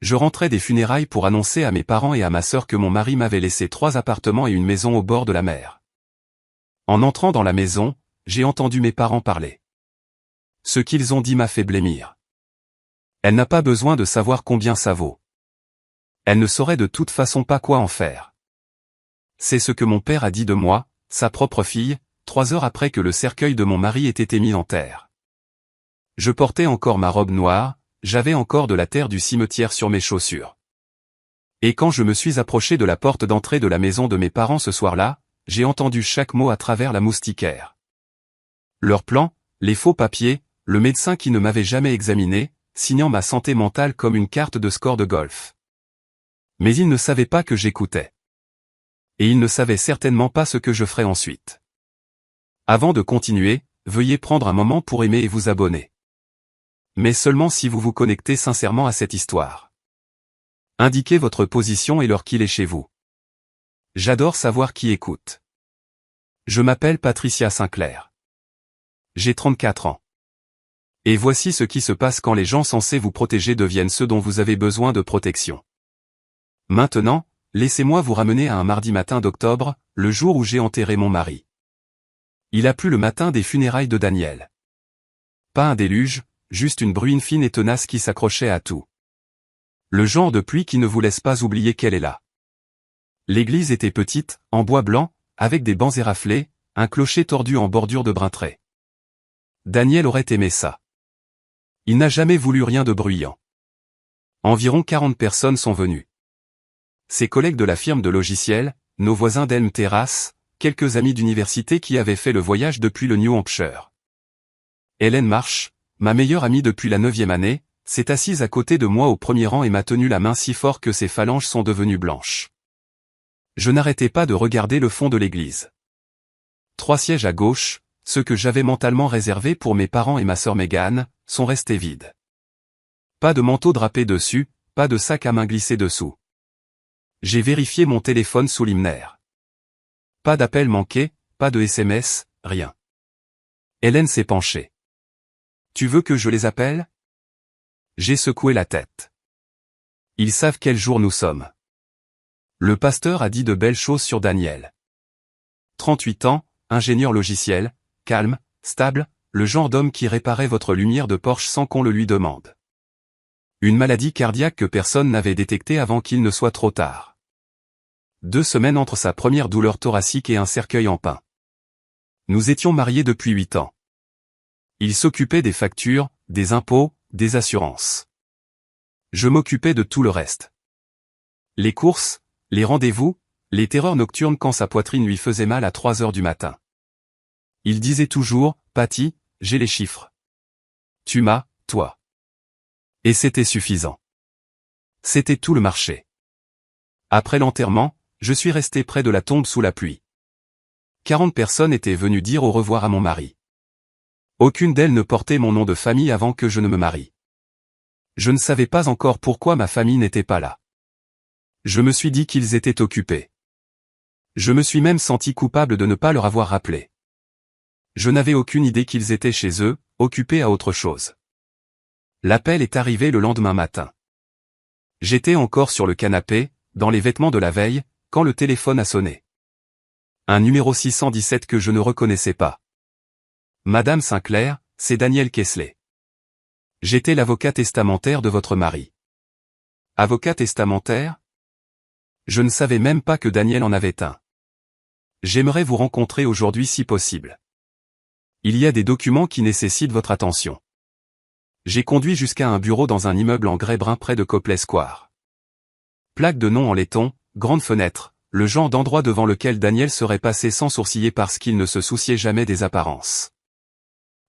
Je rentrais des funérailles pour annoncer à mes parents et à ma sœur que mon mari m'avait laissé 3 appartements et une maison au bord de la mer. En entrant dans la maison, j'ai entendu mes parents parler. Ce qu'ils ont dit m'a fait blêmir. Elle n'a pas besoin de savoir combien ça vaut. Elle ne saurait de toute façon pas quoi en faire. C'est ce que mon père a dit de moi, sa propre fille, 3 heures après que le cercueil de mon mari ait été mis en terre. Je portais encore ma robe noire, j'avais encore de la terre du cimetière sur mes chaussures. Et quand je me suis approché de la porte d'entrée de la maison de mes parents ce soir-là, j'ai entendu chaque mot à travers la moustiquaire. Leurs plans, les faux papiers, le médecin qui ne m'avait jamais examiné, signant ma santé mentale comme une carte de score de golf. Mais ils ne savaient pas que j'écoutais. Et ils ne savaient certainement pas ce que je ferais ensuite. Avant de continuer, veuillez prendre un moment pour aimer et vous abonner. Mais seulement si vous vous connectez sincèrement à cette histoire. Indiquez votre position et l'heure qu'il est chez vous. J'adore savoir qui écoute. Je m'appelle Patricia Sinclair. J'ai 34 ans. Et voici ce qui se passe quand les gens censés vous protéger deviennent ceux dont vous avez besoin de protection. Maintenant, laissez-moi vous ramener à un mardi matin d'octobre, le jour où j'ai enterré mon mari. Il a plu le matin des funérailles de Daniel. Pas un déluge, juste une bruine fine et tenace qui s'accrochait à tout. Le genre de pluie qui ne vous laisse pas oublier qu'elle est là. L'église était petite, en bois blanc, avec des bancs éraflés, un clocher tordu en bordure de brintrais. Daniel aurait aimé ça. Il n'a jamais voulu rien de bruyant. Environ 40 personnes sont venues. Ses collègues de la firme de logiciels, nos voisins d'Elm Terrace, quelques amis d'université qui avaient fait le voyage depuis le New Hampshire. Hélène Marsh, ma meilleure amie depuis la 9e année, s'est assise à côté de moi au premier rang et m'a tenu la main si fort que ses phalanges sont devenues blanches. Je n'arrêtais pas de regarder le fond de l'église. 3 sièges à gauche, ceux que j'avais mentalement réservés pour mes parents et ma sœur Megan, sont restés vides. Pas de manteau drapé dessus, pas de sac à main glissé dessous. J'ai vérifié mon téléphone sous l'hymnaire. Pas d'appel manqué, pas de SMS, rien. Hélène s'est penchée. Tu veux que je les appelle? J'ai secoué la tête. Ils savent quel jour nous sommes. Le pasteur a dit de belles choses sur Daniel. 38 ans, ingénieur logiciel, calme, stable, le genre d'homme qui réparait votre lumière de Porsche sans qu'on le lui demande. Une maladie cardiaque que personne n'avait détectée avant qu'il ne soit trop tard. 2 semaines entre sa première douleur thoracique et un cercueil en pin. Nous étions mariés depuis 8 ans. Il s'occupait des factures, des impôts, des assurances. Je m'occupais de tout le reste. Les courses, les rendez-vous, les terreurs nocturnes quand sa poitrine lui faisait mal à 3 heures du matin. Il disait toujours, Patty, j'ai les chiffres. Tu m'as, toi. Et c'était suffisant. C'était tout le marché. Après l'enterrement, je suis resté près de la tombe sous la pluie. 40 personnes étaient venues dire au revoir à mon mari. Aucune d'elles ne portait mon nom de famille avant que je ne me marie. Je ne savais pas encore pourquoi ma famille n'était pas là. Je me suis dit qu'ils étaient occupés. Je me suis même senti coupable de ne pas leur avoir rappelé. Je n'avais aucune idée qu'ils étaient chez eux, occupés à autre chose. L'appel est arrivé le lendemain matin. J'étais encore sur le canapé, dans les vêtements de la veille, quand le téléphone a sonné. Un numéro 617 que je ne reconnaissais pas. Madame Sinclair, c'est Daniel Kessler. J'étais l'avocat testamentaire de votre mari. Avocat testamentaire? Je ne savais même pas que Daniel en avait un. J'aimerais vous rencontrer aujourd'hui si possible. Il y a des documents qui nécessitent votre attention. J'ai conduit jusqu'à un bureau dans un immeuble en grès brun près de Copley Square. Plaque de nom en laiton, grande fenêtre, le genre d'endroit devant lequel Daniel serait passé sans sourciller parce qu'il ne se souciait jamais des apparences.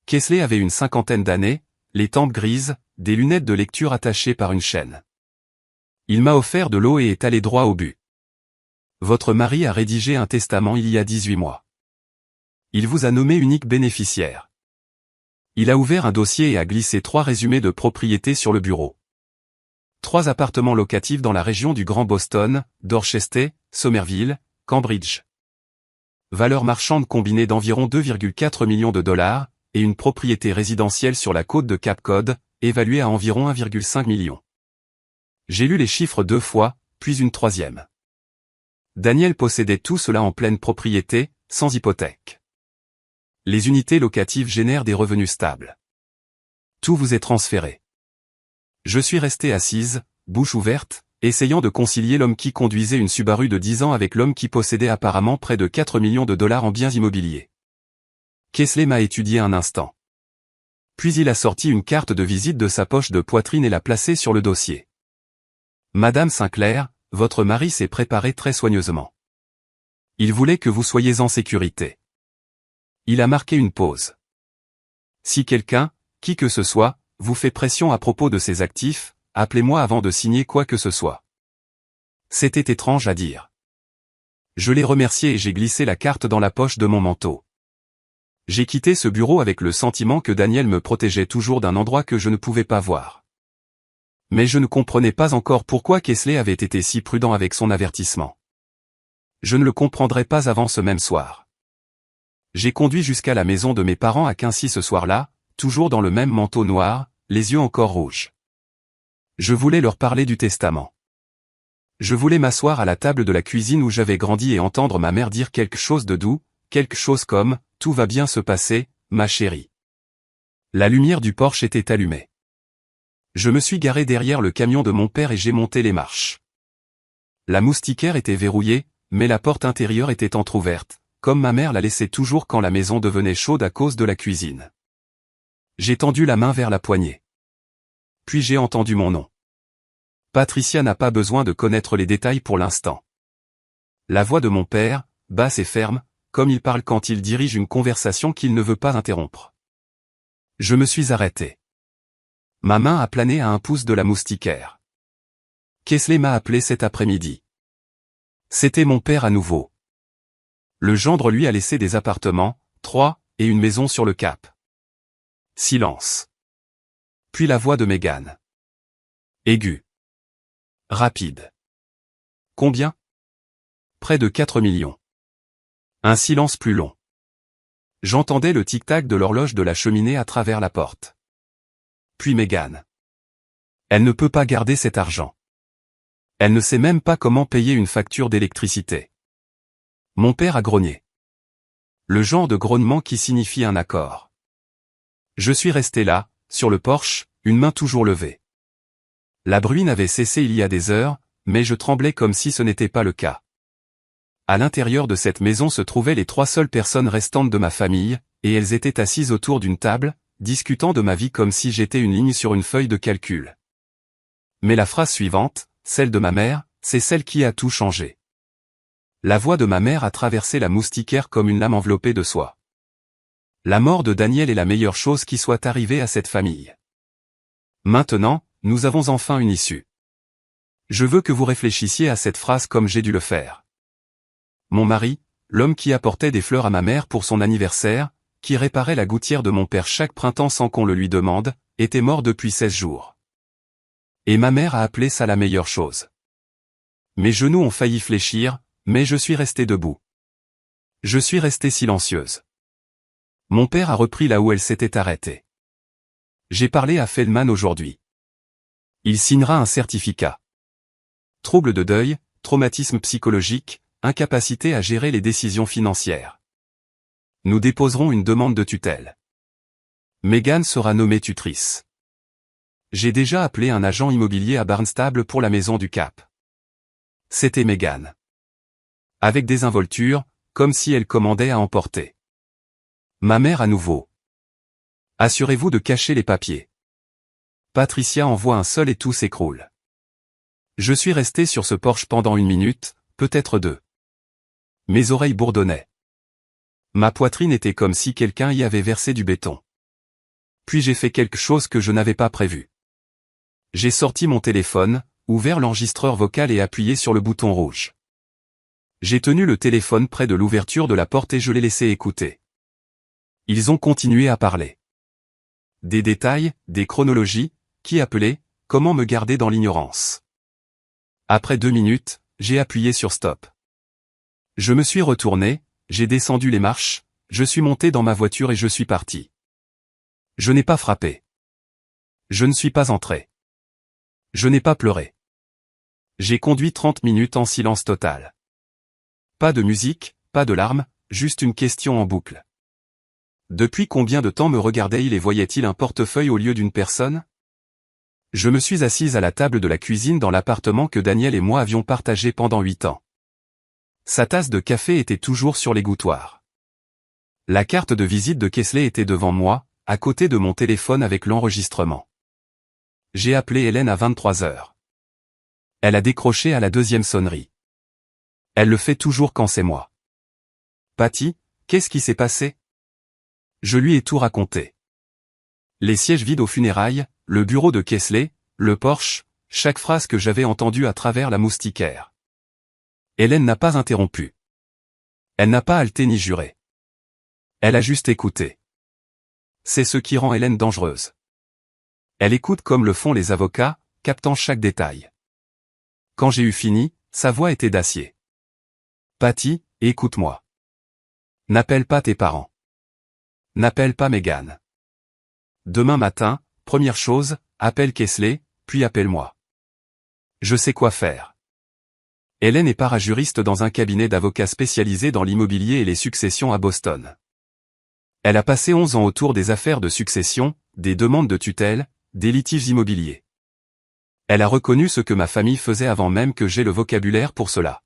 Kessler avait une 50aine d'années, les tempes grises, des lunettes de lecture attachées par une chaîne. Il m'a offert de l'eau et est allé droit au but. Votre mari a rédigé un testament il y a 18 mois. Il vous a nommé unique bénéficiaire. Il a ouvert un dossier et a glissé 3 résumés de propriété sur le bureau. 3 appartements locatifs dans la région du Grand Boston, Dorchester, Somerville, Cambridge. Valeur marchande combinée d'environ 2,4 millions de dollars, et une propriété résidentielle sur la côte de Cape Cod, évaluée à environ 1,5 million. J'ai lu les chiffres 2 fois, puis une troisième. Daniel possédait tout cela en pleine propriété, sans hypothèque. Les unités locatives génèrent des revenus stables. Tout vous est transféré. Je suis restée assise, bouche ouverte, essayant de concilier l'homme qui conduisait une Subaru de 10 ans avec l'homme qui possédait apparemment près de 4 millions de dollars en biens immobiliers. Kingsley m'a étudié un instant. Puis il a sorti une carte de visite de sa poche de poitrine et l'a placée sur le dossier. Madame Sinclair, votre mari s'est préparé très soigneusement. Il voulait que vous soyez en sécurité. Il a marqué une pause. Si quelqu'un, qui que ce soit, vous fait pression à propos de ses actifs, appelez-moi avant de signer quoi que ce soit. C'était étrange à dire. Je l'ai remercié et j'ai glissé la carte dans la poche de mon manteau. J'ai quitté ce bureau avec le sentiment que Daniel me protégeait toujours d'un endroit que je ne pouvais pas voir. Mais je ne comprenais pas encore pourquoi Kingsley avait été si prudent avec son avertissement. Je ne le comprendrais pas avant ce même soir. J'ai conduit jusqu'à la maison de mes parents à Quincy ce soir-là, toujours dans le même manteau noir, les yeux encore rouges. Je voulais leur parler du testament. Je voulais m'asseoir à la table de la cuisine où j'avais grandi et entendre ma mère dire quelque chose de doux, quelque chose comme « Tout va bien se passer, ma chérie ». La lumière du porche était allumée. Je me suis garé derrière le camion de mon père et j'ai monté les marches. La moustiquaire était verrouillée, mais la porte intérieure était entr'ouverte, comme ma mère la laissait toujours quand la maison devenait chaude à cause de la cuisine. J'ai tendu la main vers la poignée. Puis j'ai entendu mon nom. Patricia n'a pas besoin de connaître les détails pour l'instant. La voix de mon père, basse et ferme, comme il parle quand il dirige une conversation qu'il ne veut pas interrompre. Je me suis arrêté. Ma main a plané à 1 pouce de la moustiquaire. Kingsley m'a appelé cet après-midi. C'était mon père à nouveau. Le gendre lui a laissé des appartements, 3, et une maison sur le Cap. Silence. Puis la voix de Megan. Aiguë. Rapide. Combien? Près de 4 millions. Un silence plus long. J'entendais le tic-tac de l'horloge de la cheminée à travers la porte. Puis Megan. Elle ne peut pas garder cet argent. Elle ne sait même pas comment payer une facture d'électricité. Mon père a grogné. Le genre de grognement qui signifie un accord. Je suis resté là, sur le porche, une main toujours levée. La bruine avait cessé il y a des heures, mais je tremblais comme si ce n'était pas le cas. À l'intérieur de cette maison se trouvaient les 3 seules personnes restantes de ma famille, et elles étaient assises autour d'une table, discutant de ma vie comme si j'étais une ligne sur une feuille de calcul. Mais la phrase suivante, celle de ma mère, c'est celle qui a tout changé. La voix de ma mère a traversé la moustiquaire comme une lame enveloppée de soie. La mort de Daniel est la meilleure chose qui soit arrivée à cette famille. Maintenant, nous avons enfin une issue. Je veux que vous réfléchissiez à cette phrase comme j'ai dû le faire. Mon mari, l'homme qui apportait des fleurs à ma mère pour son anniversaire, qui réparait la gouttière de mon père chaque printemps sans qu'on le lui demande, était mort depuis 16 jours. Et ma mère a appelé ça la meilleure chose. Mes genoux ont failli fléchir, mais je suis restée debout. Je suis restée silencieuse. Mon père a repris là où elle s'était arrêtée. J'ai parlé à Feldman aujourd'hui. Il signera un certificat. Trouble de deuil, traumatisme psychologique, incapacité à gérer les décisions financières. Nous déposerons une demande de tutelle. Megan sera nommée tutrice. J'ai déjà appelé un agent immobilier à Barnstable pour la maison du Cap. C'était Megan. Avec désinvolture, comme si elle commandait à emporter. Ma mère à nouveau. Assurez-vous de cacher les papiers. Patricia envoie un seul et tout s'écroule. Je suis resté sur ce porche pendant 1 minute, peut-être 2. Mes oreilles bourdonnaient. Ma poitrine était comme si quelqu'un y avait versé du béton. Puis j'ai fait quelque chose que je n'avais pas prévu. J'ai sorti mon téléphone, ouvert l'enregistreur vocal et appuyé sur le bouton rouge. J'ai tenu le téléphone près de l'ouverture de la porte et je l'ai laissé écouter. Ils ont continué à parler. Des détails, des chronologies, qui appelait, comment me garder dans l'ignorance. Après 2 minutes, j'ai appuyé sur stop. Je me suis retourné, j'ai descendu les marches, je suis monté dans ma voiture et je suis parti. Je n'ai pas frappé. Je ne suis pas entré. Je n'ai pas pleuré. J'ai conduit 30 minutes en silence total. Pas de musique, pas de larmes, juste une question en boucle. Depuis combien de temps me regardait-il et voyait-il un portefeuille au lieu d'une personne? Je me suis assise à la table de la cuisine dans l'appartement que Daniel et moi avions partagé pendant 8 ans. Sa tasse de café était toujours sur l'égouttoir. La carte de visite de Kesley était devant moi, à côté de mon téléphone avec l'enregistrement. J'ai appelé Hélène à 23 heures. Elle a décroché à la deuxième sonnerie. Elle le fait toujours quand c'est moi. Patty, qu'est-ce qui s'est passé? Je lui ai tout raconté. Les sièges vides aux funérailles, le bureau de Kesley, le Porsche, chaque phrase que j'avais entendue à travers la moustiquaire. Hélène n'a pas interrompu. Elle n'a pas halté ni juré. Elle a juste écouté. C'est ce qui rend Hélène dangereuse. Elle écoute comme le font les avocats, captant chaque détail. Quand j'ai eu fini, sa voix était d'acier. Patty, écoute-moi. N'appelle pas tes parents. N'appelle pas Megan. Demain matin, première chose, appelle Kesley, puis appelle-moi. Je sais quoi faire. Hélène est parajuriste dans un cabinet d'avocats spécialisé dans l'immobilier et les successions à Boston. Elle a passé 11 ans autour des affaires de succession, des demandes de tutelle, des litiges immobiliers. Elle a reconnu ce que ma famille faisait avant même que j'aie le vocabulaire pour cela.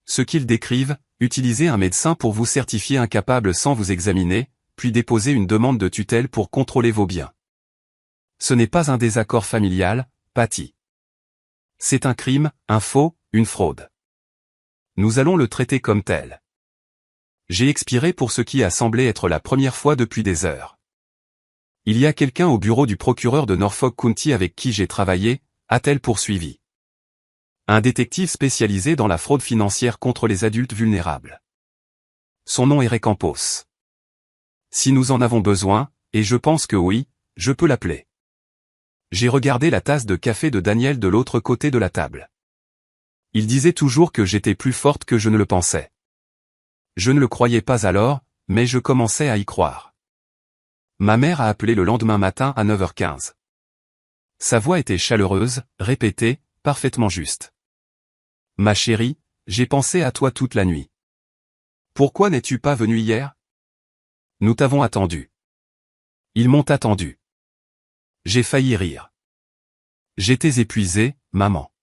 Ce qu'ils décrivent, utiliser un médecin pour vous certifier incapable sans vous examiner, puis déposer une demande de tutelle pour contrôler vos biens. Ce n'est pas un désaccord familial, Patty. C'est un crime, un faux, une fraude. Nous allons le traiter comme tel. J'ai expiré pour ce qui a semblé être la première fois depuis des heures. Il y a quelqu'un au bureau du procureur de Norfolk County avec qui j'ai travaillé, a-t-elle poursuivi. Un détective spécialisé dans la fraude financière contre les adultes vulnérables. Son nom est Ray Campos. Si nous en avons besoin, et je pense que oui, je peux l'appeler. J'ai regardé la tasse de café de Daniel de l'autre côté de la table. Il disait toujours que j'étais plus forte que je ne le pensais. Je ne le croyais pas alors, mais je commençais à y croire. Ma mère a appelé le lendemain matin à 9h15. Sa voix était chaleureuse, répétée, parfaitement juste. Ma chérie, j'ai pensé à toi toute la nuit. Pourquoi n'es-tu pas venue hier? Nous t'avons attendu. Ils m'ont attendu. J'ai failli rire. J'étais épuisé, maman.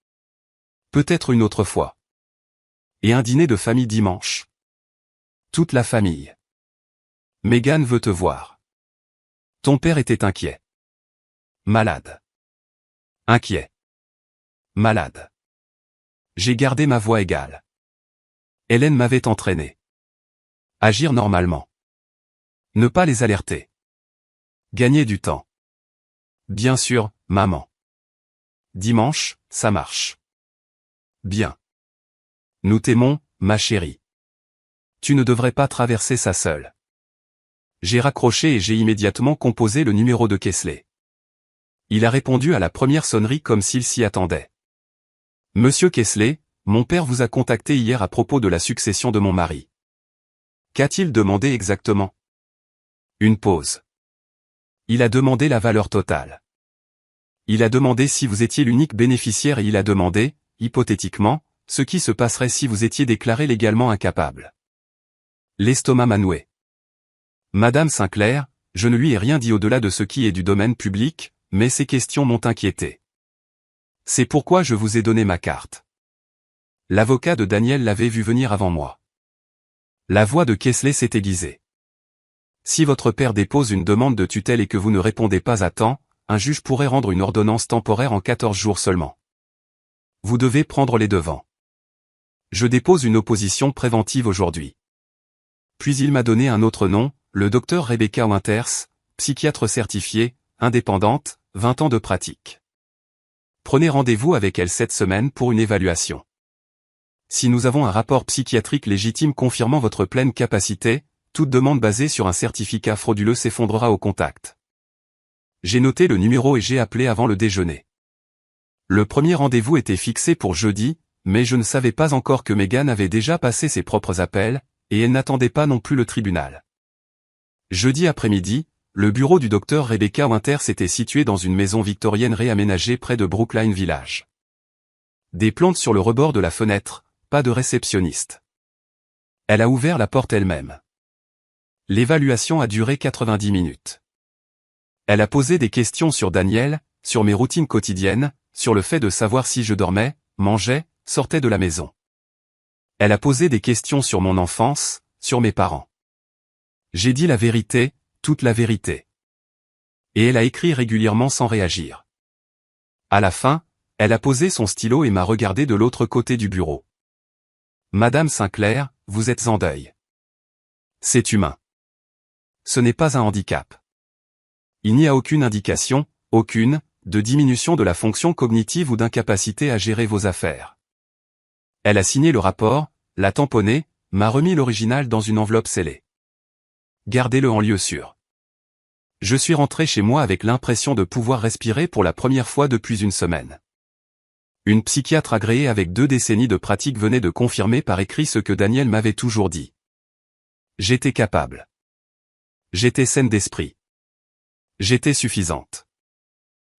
Peut-être une autre fois. Et un dîner de famille dimanche. Toute la famille. Megan veut te voir. Ton père était inquiet. Malade. Inquiet. Malade. J'ai gardé ma voix égale. Hélène m'avait entraîné. Agir normalement. Ne pas les alerter. Gagner du temps. Bien sûr, maman. Dimanche, ça marche. Bien. Nous t'aimons, ma chérie. Tu ne devrais pas traverser ça seule. J'ai raccroché et j'ai immédiatement composé le numéro de Kesley. Il a répondu à la première sonnerie comme s'il s'y attendait. Monsieur Kesley, mon père vous a contacté hier à propos de la succession de mon mari. Qu'a-t-il demandé exactement? Une pause. Il a demandé la valeur totale. Il a demandé si vous étiez l'unique bénéficiaire et il a demandé, hypothétiquement, ce qui se passerait si vous étiez déclaré légalement incapable. L'estomac m'a noué. Madame Sinclair, je ne lui ai rien dit au-delà de ce qui est du domaine public, mais ces questions m'ont inquiété. C'est pourquoi je vous ai donné ma carte. L'avocat de Daniel l'avait vu venir avant moi. La voix de Kesley s'est aiguisée. Si votre père dépose une demande de tutelle et que vous ne répondez pas à temps, un juge pourrait rendre une ordonnance temporaire en 14 jours seulement. Vous devez prendre les devants. Je dépose une opposition préventive aujourd'hui. Puis il m'a donné un autre nom, le docteur Rebecca Winters, psychiatre certifiée, indépendante, 20 ans de pratique. Prenez rendez-vous avec elle cette semaine pour une évaluation. Si nous avons un rapport psychiatrique légitime confirmant votre pleine capacité, toute demande basée sur un certificat frauduleux s'effondrera au contact. J'ai noté le numéro et j'ai appelé avant le déjeuner. Le premier rendez-vous était fixé pour jeudi, mais je ne savais pas encore que Megan avait déjà passé ses propres appels, et elle n'attendait pas non plus le tribunal. Jeudi après-midi, le bureau du docteur Rebecca Winters était situé dans une maison victorienne réaménagée près de Brookline Village. Des plantes sur le rebord de la fenêtre, pas de réceptionniste. Elle a ouvert la porte elle-même. L'évaluation a duré 90 minutes. Elle a posé des questions sur Daniel, sur mes routines quotidiennes, sur le fait de savoir si je dormais, mangeais, sortais de la maison. Elle a posé des questions sur mon enfance, sur mes parents. J'ai dit la vérité, toute la vérité. Et elle a écrit régulièrement sans réagir. À la fin, elle a posé son stylo et m'a regardé de l'autre côté du bureau. Madame Sinclair, vous êtes en deuil. C'est humain. Ce n'est pas un handicap. Il n'y a aucune indication, aucune, de diminution de la fonction cognitive ou d'incapacité à gérer vos affaires. Elle a signé le rapport, l'a tamponné, m'a remis l'original dans une enveloppe scellée. Gardez-le en lieu sûr. Je suis rentré chez moi avec l'impression de pouvoir respirer pour la première fois depuis une semaine. Une psychiatre agréée avec 2 décennies de pratique venait de confirmer par écrit ce que Daniel m'avait toujours dit. J'étais capable. J'étais saine d'esprit. J'étais suffisante.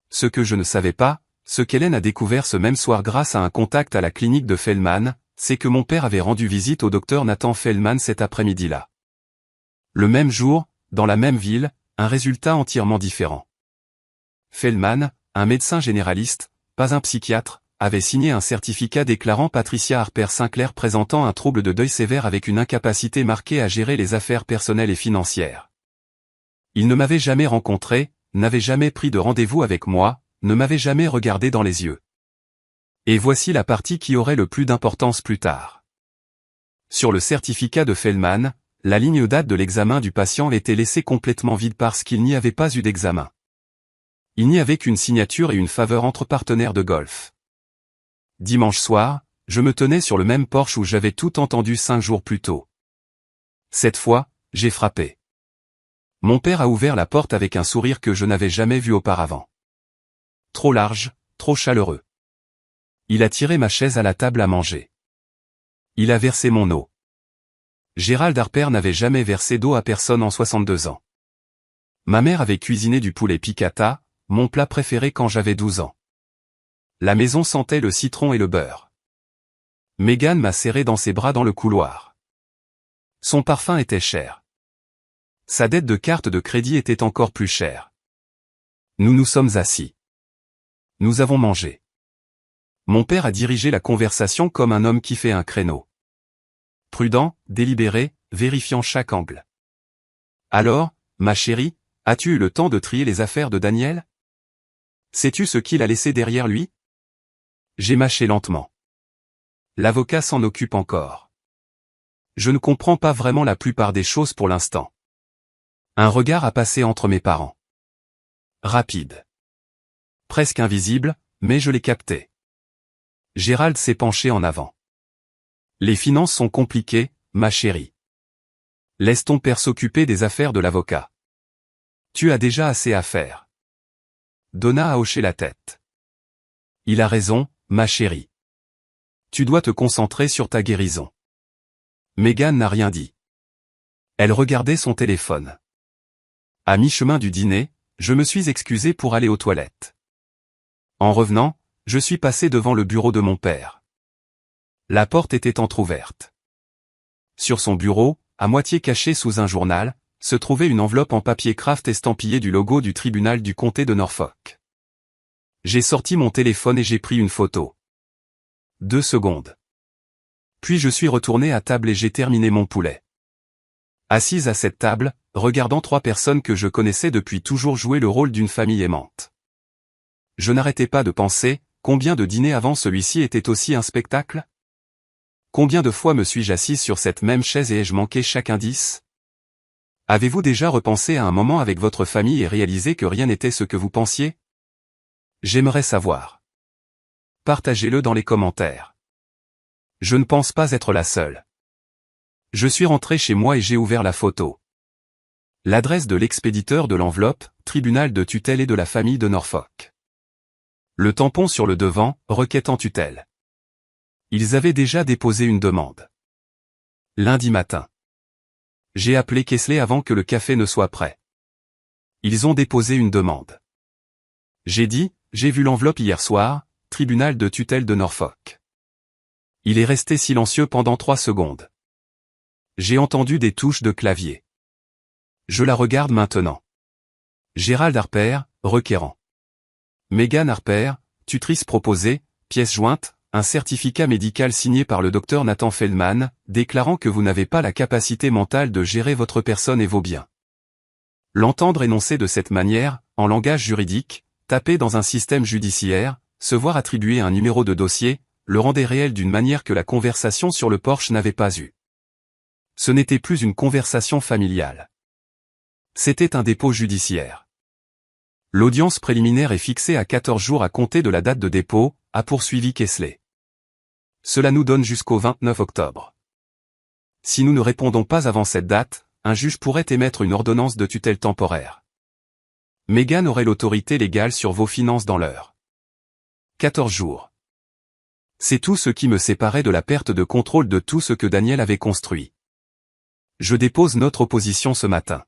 Ce que je ne savais pas, ce qu'Hélène a découvert ce même soir grâce à un contact à la clinique de Feldman, c'est que mon père avait rendu visite au docteur Nathan Feldman cet après-midi-là. Le même jour, dans la même ville, un résultat entièrement différent. Feldman, un médecin généraliste, pas un psychiatre, avait signé un certificat déclarant Patricia Harper Sinclair présentant un trouble de deuil sévère avec une incapacité marquée à gérer les affaires personnelles et financières. Il ne m'avait jamais rencontré, n'avait jamais pris de rendez-vous avec moi, ne m'avait jamais regardé dans les yeux. Et voici la partie qui aurait le plus d'importance plus tard. Sur le certificat de Feldman, la ligne date de l'examen du patient était laissée complètement vide parce qu'il n'y avait pas eu d'examen. Il n'y avait qu'une signature et une faveur entre partenaires de golf. Dimanche soir, je me tenais sur le même porche où j'avais tout entendu 5 jours plus tôt. Cette fois, j'ai frappé. Mon père a ouvert la porte avec un sourire que je n'avais jamais vu auparavant. Trop large, trop chaleureux. Il a tiré ma chaise à la table à manger. Il a versé mon eau. Gérald Harper n'avait jamais versé d'eau à personne en 62 ans. Ma mère avait cuisiné du poulet piccata, mon plat préféré quand j'avais 12 ans. La maison sentait le citron et le beurre. Megan m'a serré dans ses bras dans le couloir. Son parfum était cher. Sa dette de carte de crédit était encore plus chère. Nous nous sommes assis. Nous avons mangé. Mon père a dirigé la conversation comme un homme qui fait un créneau. Prudent, délibéré, vérifiant chaque angle. Alors, ma chérie, as-tu eu le temps de trier les affaires de Daniel? Sais-tu ce qu'il a laissé derrière lui? J'ai mâché lentement. L'avocat s'en occupe encore. Je ne comprends pas vraiment la plupart des choses pour l'instant. Un regard a passé entre mes parents. Rapide. Presque invisible, mais je l'ai capté. Gérald s'est penché en avant. Les finances sont compliquées, ma chérie. Laisse ton père s'occuper des affaires de l'avocat. Tu as déjà assez à faire. Donna a hoché la tête. Il a raison, ma chérie. Tu dois te concentrer sur ta guérison. Megan n'a rien dit. Elle regardait son téléphone. À mi-chemin du dîner, je me suis excusé pour aller aux toilettes. En revenant, je suis passé devant le bureau de mon père. La porte était entr'ouverte. Sur son bureau, à moitié caché sous un journal, se trouvait une enveloppe en papier craft estampillée du logo du tribunal du comté de Norfolk. J'ai sorti mon téléphone et j'ai pris une photo. 2 secondes. Puis je suis retourné à table et j'ai terminé mon poulet. Assise à cette table, regardant 3 personnes que je connaissais depuis toujours jouer le rôle d'une famille aimante. Je n'arrêtais pas de penser, combien de dîners avant celui-ci était aussi un spectacle? Combien de fois me suis-je assise sur cette même chaise et ai-je manqué chaque indice? Avez-vous déjà repensé à un moment avec votre famille et réalisé que rien n'était ce que vous pensiez? J'aimerais savoir. Partagez-le dans les commentaires. Je ne pense pas être la seule. Je suis rentré chez moi et j'ai ouvert la photo. L'adresse de l'expéditeur de l'enveloppe, tribunal de tutelle et de la famille de Norfolk. Le tampon sur le devant, requête en tutelle. Ils avaient déjà déposé une demande. Lundi matin. J'ai appelé Kesley avant que le café ne soit prêt. Ils ont déposé une demande. J'ai dit, j'ai vu l'enveloppe hier soir, tribunal de tutelle de Norfolk. Il est resté silencieux pendant 3 secondes. J'ai entendu des touches de clavier. Je la regarde maintenant. Gérald Harper, requérant. Megan Harper, tutrice proposée, pièce jointe, un certificat médical signé par le docteur Nathan Feldman, déclarant que vous n'avez pas la capacité mentale de gérer votre personne et vos biens. L'entendre énoncer de cette manière, en langage juridique, taper dans un système judiciaire, se voir attribuer un numéro de dossier, le rendait réel d'une manière que la conversation sur le porche n'avait pas eue. Ce n'était plus une conversation familiale. C'était un dépôt judiciaire. L'audience préliminaire est fixée à 14 jours à compter de la date de dépôt, a poursuivi Kesley. Cela nous donne jusqu'au 29 octobre. Si nous ne répondons pas avant cette date, un juge pourrait émettre une ordonnance de tutelle temporaire. Megan aurait l'autorité légale sur vos finances dans l'heure. 14 jours. C'est tout ce qui me séparait de la perte de contrôle de tout ce que Daniel avait construit. Je dépose notre opposition ce matin.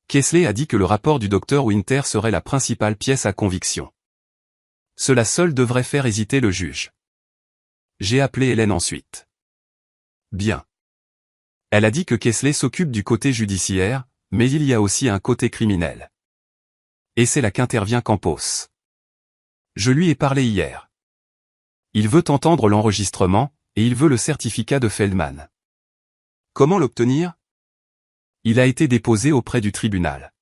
Kesley a dit que le rapport du docteur Winter serait la principale pièce à conviction. Cela seul devrait faire hésiter le juge. J'ai appelé Hélène ensuite. Bien. Elle a dit que Kesley s'occupe du côté judiciaire, mais il y a aussi un côté criminel. Et c'est là qu'intervient Campos. Je lui ai parlé hier. Il veut entendre l'enregistrement, et il veut le certificat de Feldman. Comment l'obtenir? Il a été déposé auprès du tribunal.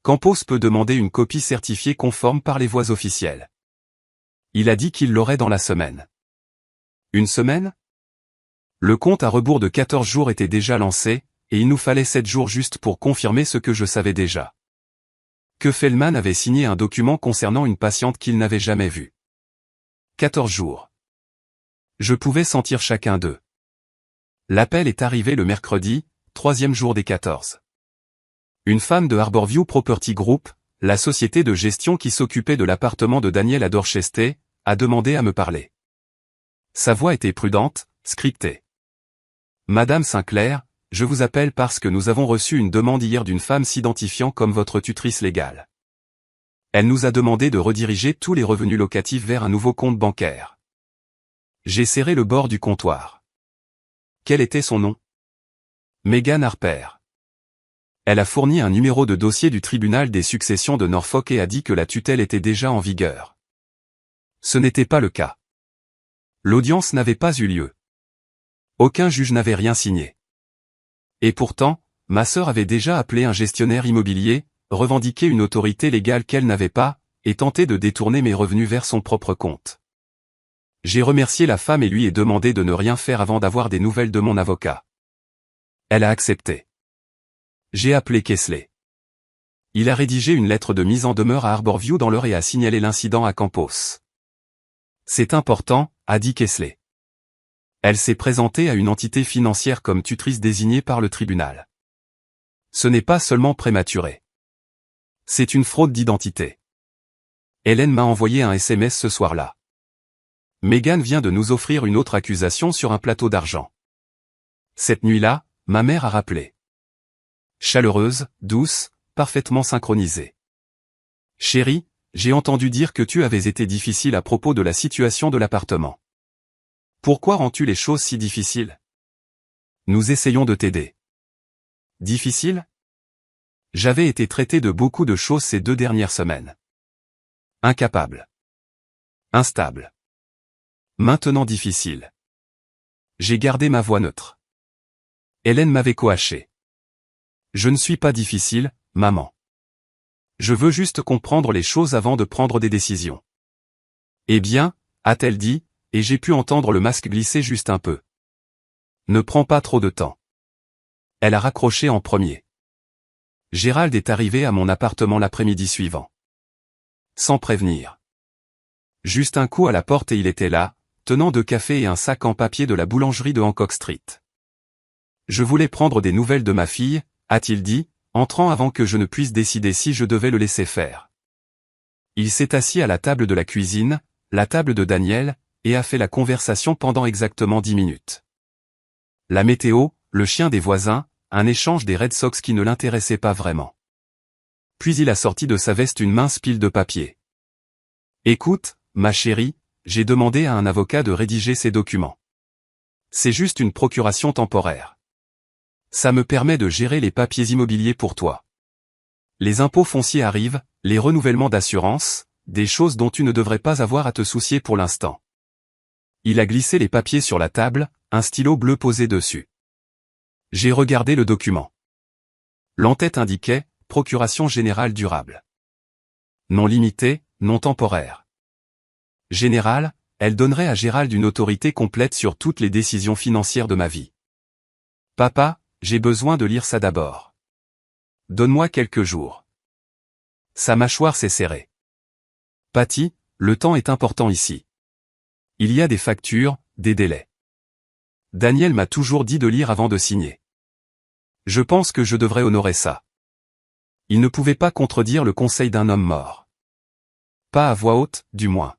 Campos peut demander une copie certifiée conforme par les voies officielles. Il a dit qu'il l'aurait dans la semaine. Une semaine? Le compte à rebours de 14 jours était déjà lancé, et il nous fallait 7 jours juste pour confirmer ce que je savais déjà. Que Feldman avait signé un document concernant une patiente qu'il n'avait jamais vue. 14 jours. Je pouvais sentir chacun d'eux. L'appel est arrivé le mercredi, 3e jour des 14. Une femme de Harborview Property Group, la société de gestion qui s'occupait de l'appartement de Daniel à Dorchester, a demandé à me parler. Sa voix était prudente, scriptée. Madame Sinclair, je vous appelle parce que nous avons reçu une demande hier d'une femme s'identifiant comme votre tutrice légale. Elle nous a demandé de rediriger tous les revenus locatifs vers un nouveau compte bancaire. J'ai serré le bord du comptoir. Quel était son nom? Megan Harper. Elle a fourni un numéro de dossier du tribunal des successions de Norfolk et a dit que la tutelle était déjà en vigueur. Ce n'était pas le cas. L'audience n'avait pas eu lieu. Aucun juge n'avait rien signé. Et pourtant, ma sœur avait déjà appelé un gestionnaire immobilier, revendiqué une autorité légale qu'elle n'avait pas, et tenté de détourner mes revenus vers son propre compte. J'ai remercié la femme et lui ai demandé de ne rien faire avant d'avoir des nouvelles de mon avocat. Elle a accepté. J'ai appelé Kesley. Il a rédigé une lettre de mise en demeure à Harborview dans l'heure et a signalé l'incident à Campos. C'est important, a dit Kesley. Elle s'est présentée à une entité financière comme tutrice désignée par le tribunal. Ce n'est pas seulement prématuré. C'est une fraude d'identité. Hélène m'a envoyé un SMS ce soir-là. Megan vient de nous offrir une autre accusation sur un plateau d'argent. Cette nuit-là, ma mère a rappelé. Chaleureuse, douce, parfaitement synchronisée. Chérie, j'ai entendu dire que tu avais été difficile à propos de la situation de l'appartement. Pourquoi rends-tu les choses si difficiles? Nous essayons de t'aider. Difficile? J'avais été traité de beaucoup de choses ces 2 dernières semaines. Incapable. Instable. Maintenant difficile. J'ai gardé ma voix neutre. Hélène m'avait coaché. Je ne suis pas difficile, maman. Je veux juste comprendre les choses avant de prendre des décisions. Eh bien, a-t-elle dit, et j'ai pu entendre le masque glisser juste un peu. Ne prends pas trop de temps. Elle a raccroché en premier. Gérald est arrivé à mon appartement l'après-midi suivant. Sans prévenir. Juste un coup à la porte et il était là, tenant 2 cafés et un sac en papier de la boulangerie de Hancock Street. Je voulais prendre des nouvelles de ma fille, a-t-il dit, entrant avant que je ne puisse décider si je devais le laisser faire. Il s'est assis à la table de la cuisine, la table de Daniel, et a fait la conversation pendant exactement 10 minutes. La météo, le chien des voisins, un échange des Red Sox qui ne l'intéressait pas vraiment. Puis il a sorti de sa veste une mince pile de papier. Écoute, ma chérie, j'ai demandé à un avocat de rédiger ces documents. C'est juste une procuration temporaire. Ça me permet de gérer les papiers immobiliers pour toi. Les impôts fonciers arrivent, les renouvellements d'assurance, des choses dont tu ne devrais pas avoir à te soucier pour l'instant. Il a glissé les papiers sur la table, un stylo bleu posé dessus. J'ai regardé le document. L'entête indiquait « Procuration générale durable ». Non limité, non temporaire. Générale, elle donnerait à Gérald une autorité complète sur toutes les décisions financières de ma vie. Papa, j'ai besoin de lire ça d'abord. Donne-moi quelques jours. Sa mâchoire s'est serrée. Patty, le temps est important ici. Il y a des factures, des délais. Daniel m'a toujours dit de lire avant de signer. Je pense que je devrais honorer ça. Il ne pouvait pas contredire le conseil d'un homme mort. Pas à voix haute, du moins.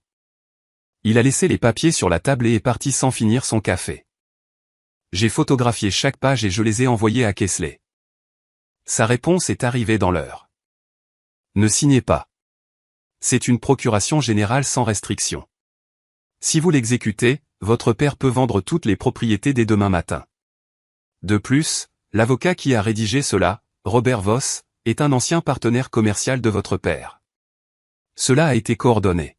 Il a laissé les papiers sur la table et est parti sans finir son café. J'ai photographié chaque page et je les ai envoyées à Kesley. Sa réponse est arrivée dans l'heure. Ne signez pas. C'est une procuration générale sans restriction. Si vous l'exécutez, votre père peut vendre toutes les propriétés dès demain matin. De plus, l'avocat qui a rédigé cela, Robert Voss, est un ancien partenaire commercial de votre père. Cela a été coordonné.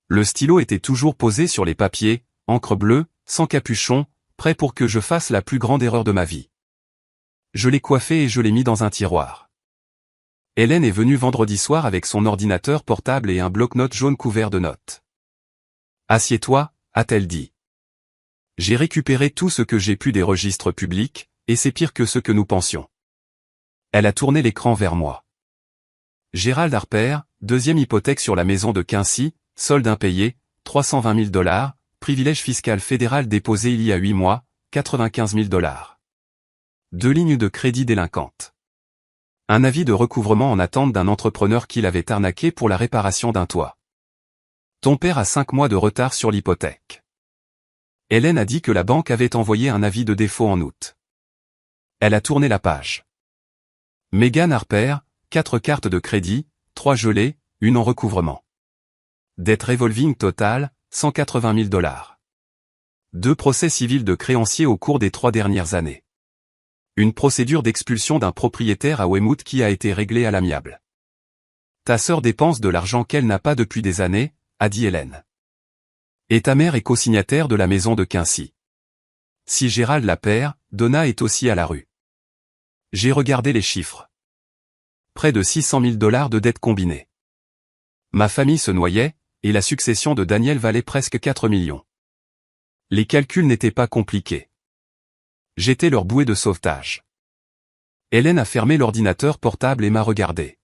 Le stylo était toujours posé sur les papiers, encre bleue, sans capuchon, prêt pour que je fasse la plus grande erreur de ma vie. Je l'ai coiffé et je l'ai mis dans un tiroir. Hélène est venue vendredi soir avec son ordinateur portable et un bloc-notes jaune couvert de notes. « Assieds-toi », a-t-elle dit. J'ai récupéré tout ce que j'ai pu des registres publics, et c'est pire que ce que nous pensions. Elle a tourné l'écran vers moi. Gérald Harper, deuxième hypothèque sur la maison de Quincy, solde impayé, 320 000 $, privilège fiscal fédéral déposé il y a 8 mois, 95 000 $. 2 lignes de crédit délinquantes. Un avis de recouvrement en attente d'un entrepreneur qui l'avait arnaqué pour la réparation d'un toit. Ton père a 5 mois de retard sur l'hypothèque. Hélène a dit que la banque avait envoyé un avis de défaut en août. Elle a tourné la page. Meghan Harper, 4 cartes de crédit, 3 gelées, 1 en recouvrement. Dette revolving totale, 180 000 $. 2 procès civils de créanciers au cours des 3 dernières années. Une procédure d'expulsion d'un propriétaire à Weymouth qui a été réglée à l'amiable. Ta sœur dépense de l'argent qu'elle n'a pas depuis des années, a dit Hélène. Et ta mère est co-signataire de la maison de Quincy. Si Gérald la perd, Donna est aussi à la rue. J'ai regardé les chiffres. Près de 600 000 $ de dettes combinées. Ma famille se noyait, et la succession de Daniel valait presque 4 millions. Les calculs n'étaient pas compliqués. J'étais leur bouée de sauvetage. Hélène a fermé l'ordinateur portable et m'a regardé.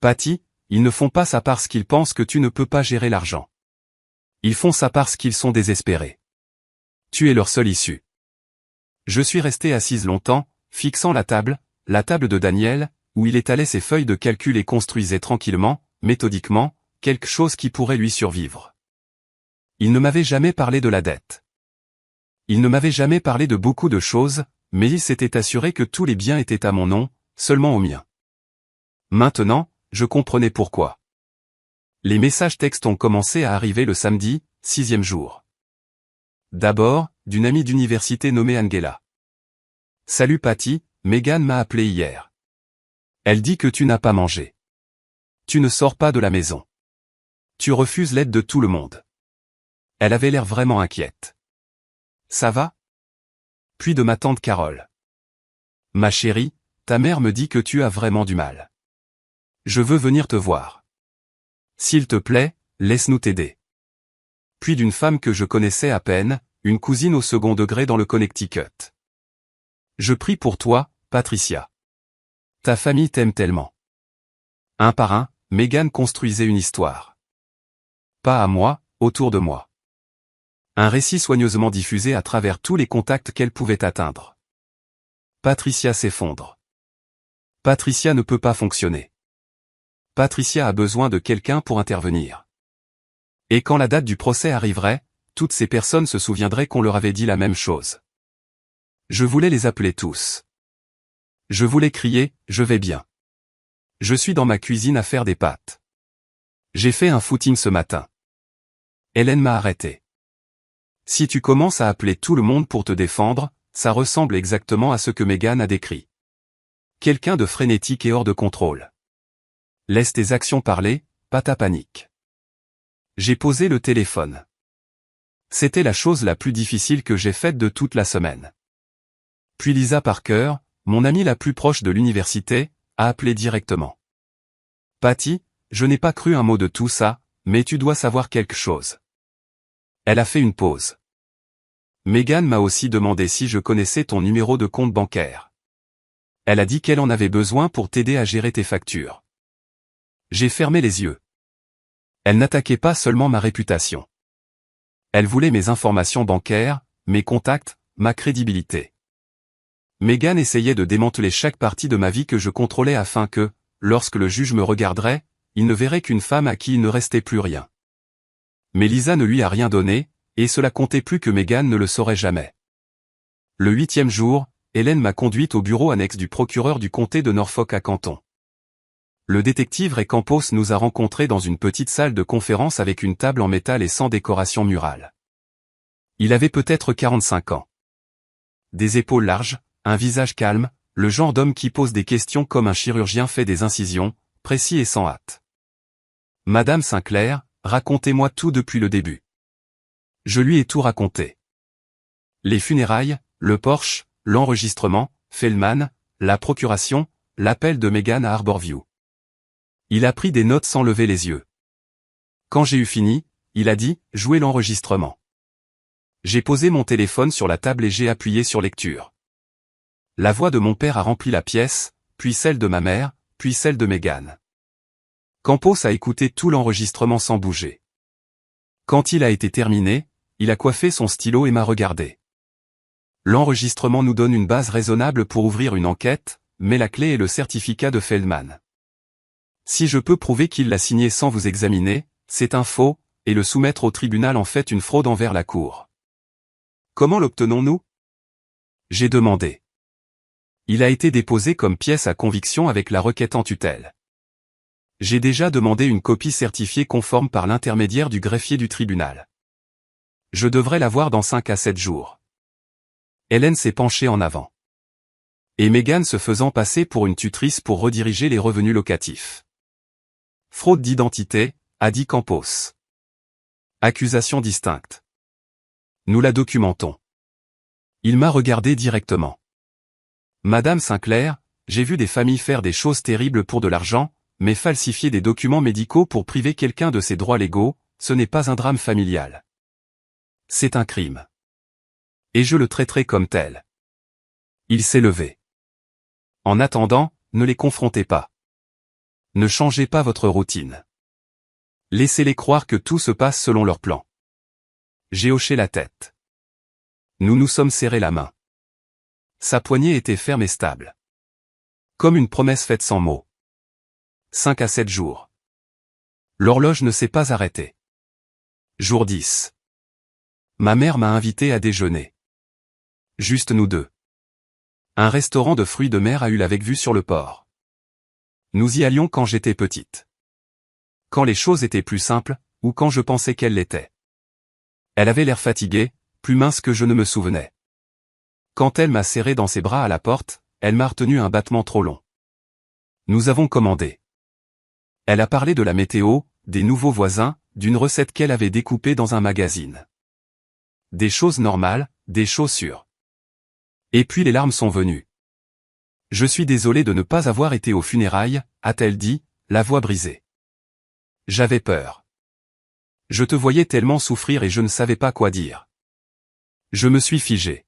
Patty, ils ne font pas ça parce qu'ils pensent que tu ne peux pas gérer l'argent. Ils font ça parce qu'ils sont désespérés. Tu es leur seule issue. Je suis resté assise longtemps, fixant la table de Daniel, où il étalait ses feuilles de calcul et construisait tranquillement, méthodiquement, quelque chose qui pourrait lui survivre. Il ne m'avait jamais parlé de la dette. Il ne m'avait jamais parlé de beaucoup de choses, mais il s'était assuré que tous les biens étaient à mon nom, seulement au mien. Maintenant, je comprenais pourquoi. Les messages textes ont commencé à arriver le samedi, 6e jour. D'abord, d'une amie d'université nommée Angela. Salut Patty, Meghan m'a appelé hier. Elle dit que tu n'as pas mangé. Tu ne sors pas de la maison. Tu refuses l'aide de tout le monde. Elle avait l'air vraiment inquiète. Ça va? Puis de ma tante Carole. Ma chérie, ta mère me dit que tu as vraiment du mal. Je veux venir te voir. S'il te plaît, laisse-nous t'aider. Puis d'une femme que je connaissais à peine, une cousine au second degré dans le Connecticut. Je prie pour toi, Patricia. Ta famille t'aime tellement. Un par un, Meghan construisait une histoire. Pas à moi, autour de moi. Un récit soigneusement diffusé à travers tous les contacts qu'elle pouvait atteindre. Patricia s'effondre. Patricia ne peut pas fonctionner. Patricia a besoin de quelqu'un pour intervenir. Et quand la date du procès arriverait, toutes ces personnes se souviendraient qu'on leur avait dit la même chose. Je voulais les appeler tous. Je voulais crier, je vais bien. Je suis dans ma cuisine à faire des pâtes. J'ai fait un footing ce matin. Hélène m'a arrêté. Si tu commences à appeler tout le monde pour te défendre, ça ressemble exactement à ce que Meghan a décrit. Quelqu'un de frénétique et hors de contrôle. Laisse tes actions parler, pas ta panique. J'ai posé le téléphone. C'était la chose la plus difficile que j'ai faite de toute la semaine. Puis Lisa Parker, mon amie la plus proche de l'université, a appelé directement. Patty, je n'ai pas cru un mot de tout ça, mais tu dois savoir quelque chose. Elle a fait une pause. Meghan m'a aussi demandé si je connaissais ton numéro de compte bancaire. Elle a dit qu'elle en avait besoin pour t'aider à gérer tes factures. J'ai fermé les yeux. Elle n'attaquait pas seulement ma réputation. Elle voulait mes informations bancaires, mes contacts, ma crédibilité. Meghan essayait de démanteler chaque partie de ma vie que je contrôlais afin que, lorsque le juge me regarderait, il ne verrait qu'une femme à qui il ne restait plus rien. Mais Lisa ne lui a rien donné, et cela comptait plus que Meghan ne le saurait jamais. Le 8e jour, Hélène m'a conduite au bureau annexe du procureur du comté de Norfolk à Canton. Le détective Ray Campos nous a rencontrés dans une petite salle de conférence avec une table en métal et sans décoration murale. Il avait peut-être 45 ans. Des épaules larges, un visage calme, le genre d'homme qui pose des questions comme un chirurgien fait des incisions, précis et sans hâte. Madame Sinclair, racontez-moi tout depuis le début. Je lui ai tout raconté. Les funérailles, le Porsche, l'enregistrement, Feldman, la procuration, l'appel de Meghan à Harborview. Il a pris des notes sans lever les yeux. Quand j'ai eu fini, il a dit « Jouez l'enregistrement ». J'ai posé mon téléphone sur la table et j'ai appuyé sur lecture. La voix de mon père a rempli la pièce, puis celle de ma mère, puis celle de Meghan. Campos a écouté tout l'enregistrement sans bouger. Quand il a été terminé, il a coiffé son stylo et m'a regardé. L'enregistrement nous donne une base raisonnable pour ouvrir une enquête, mais la clé est le certificat de Feldman. Si je peux prouver qu'il l'a signé sans vous examiner, c'est un faux, et le soumettre au tribunal en fait une fraude envers la Cour. Comment l'obtenons-nous ? J'ai demandé. Il a été déposé comme pièce à conviction avec la requête en tutelle. J'ai déjà demandé une copie certifiée conforme par l'intermédiaire du greffier du tribunal. Je devrais l'avoir dans 5 à 7 jours. Hélène s'est penchée en avant. Et Meghan se faisant passer pour une tutrice pour rediriger les revenus locatifs. Fraude d'identité, a dit Campos. Accusation distincte. Nous la documentons. Il m'a regardé directement. Madame Sinclair, j'ai vu des familles faire des choses terribles pour de l'argent, mais falsifier des documents médicaux pour priver quelqu'un de ses droits légaux, ce n'est pas un drame familial. C'est un crime. Et je le traiterai comme tel. Il s'est levé. En attendant, ne les confrontez pas. Ne changez pas votre routine. Laissez-les croire que tout se passe selon leur plan. J'ai hoché la tête. Nous nous sommes serrés la main. Sa poignée était ferme et stable. Comme une promesse faite sans mots. 5 à 7 jours. L'horloge ne s'est pas arrêtée. Jour 10. Ma mère m'a invité à déjeuner. Juste nous deux. Un restaurant de fruits de mer à Hull avec vue sur le port. Nous y allions quand j'étais petite. Quand les choses étaient plus simples, ou quand je pensais qu'elles l'étaient. Elle avait l'air fatiguée, plus mince que je ne me souvenais. Quand elle m'a serré dans ses bras à la porte, elle m'a retenu un battement trop long. Nous avons commandé. Elle a parlé de la météo, des nouveaux voisins, d'une recette qu'elle avait découpée dans un magazine. Des choses normales, des choses sûres. Et puis les larmes sont venues. Je suis désolé de ne pas avoir été aux funérailles, a-t-elle dit, la voix brisée. J'avais peur. Je te voyais tellement souffrir et je ne savais pas quoi dire. Je me suis figé.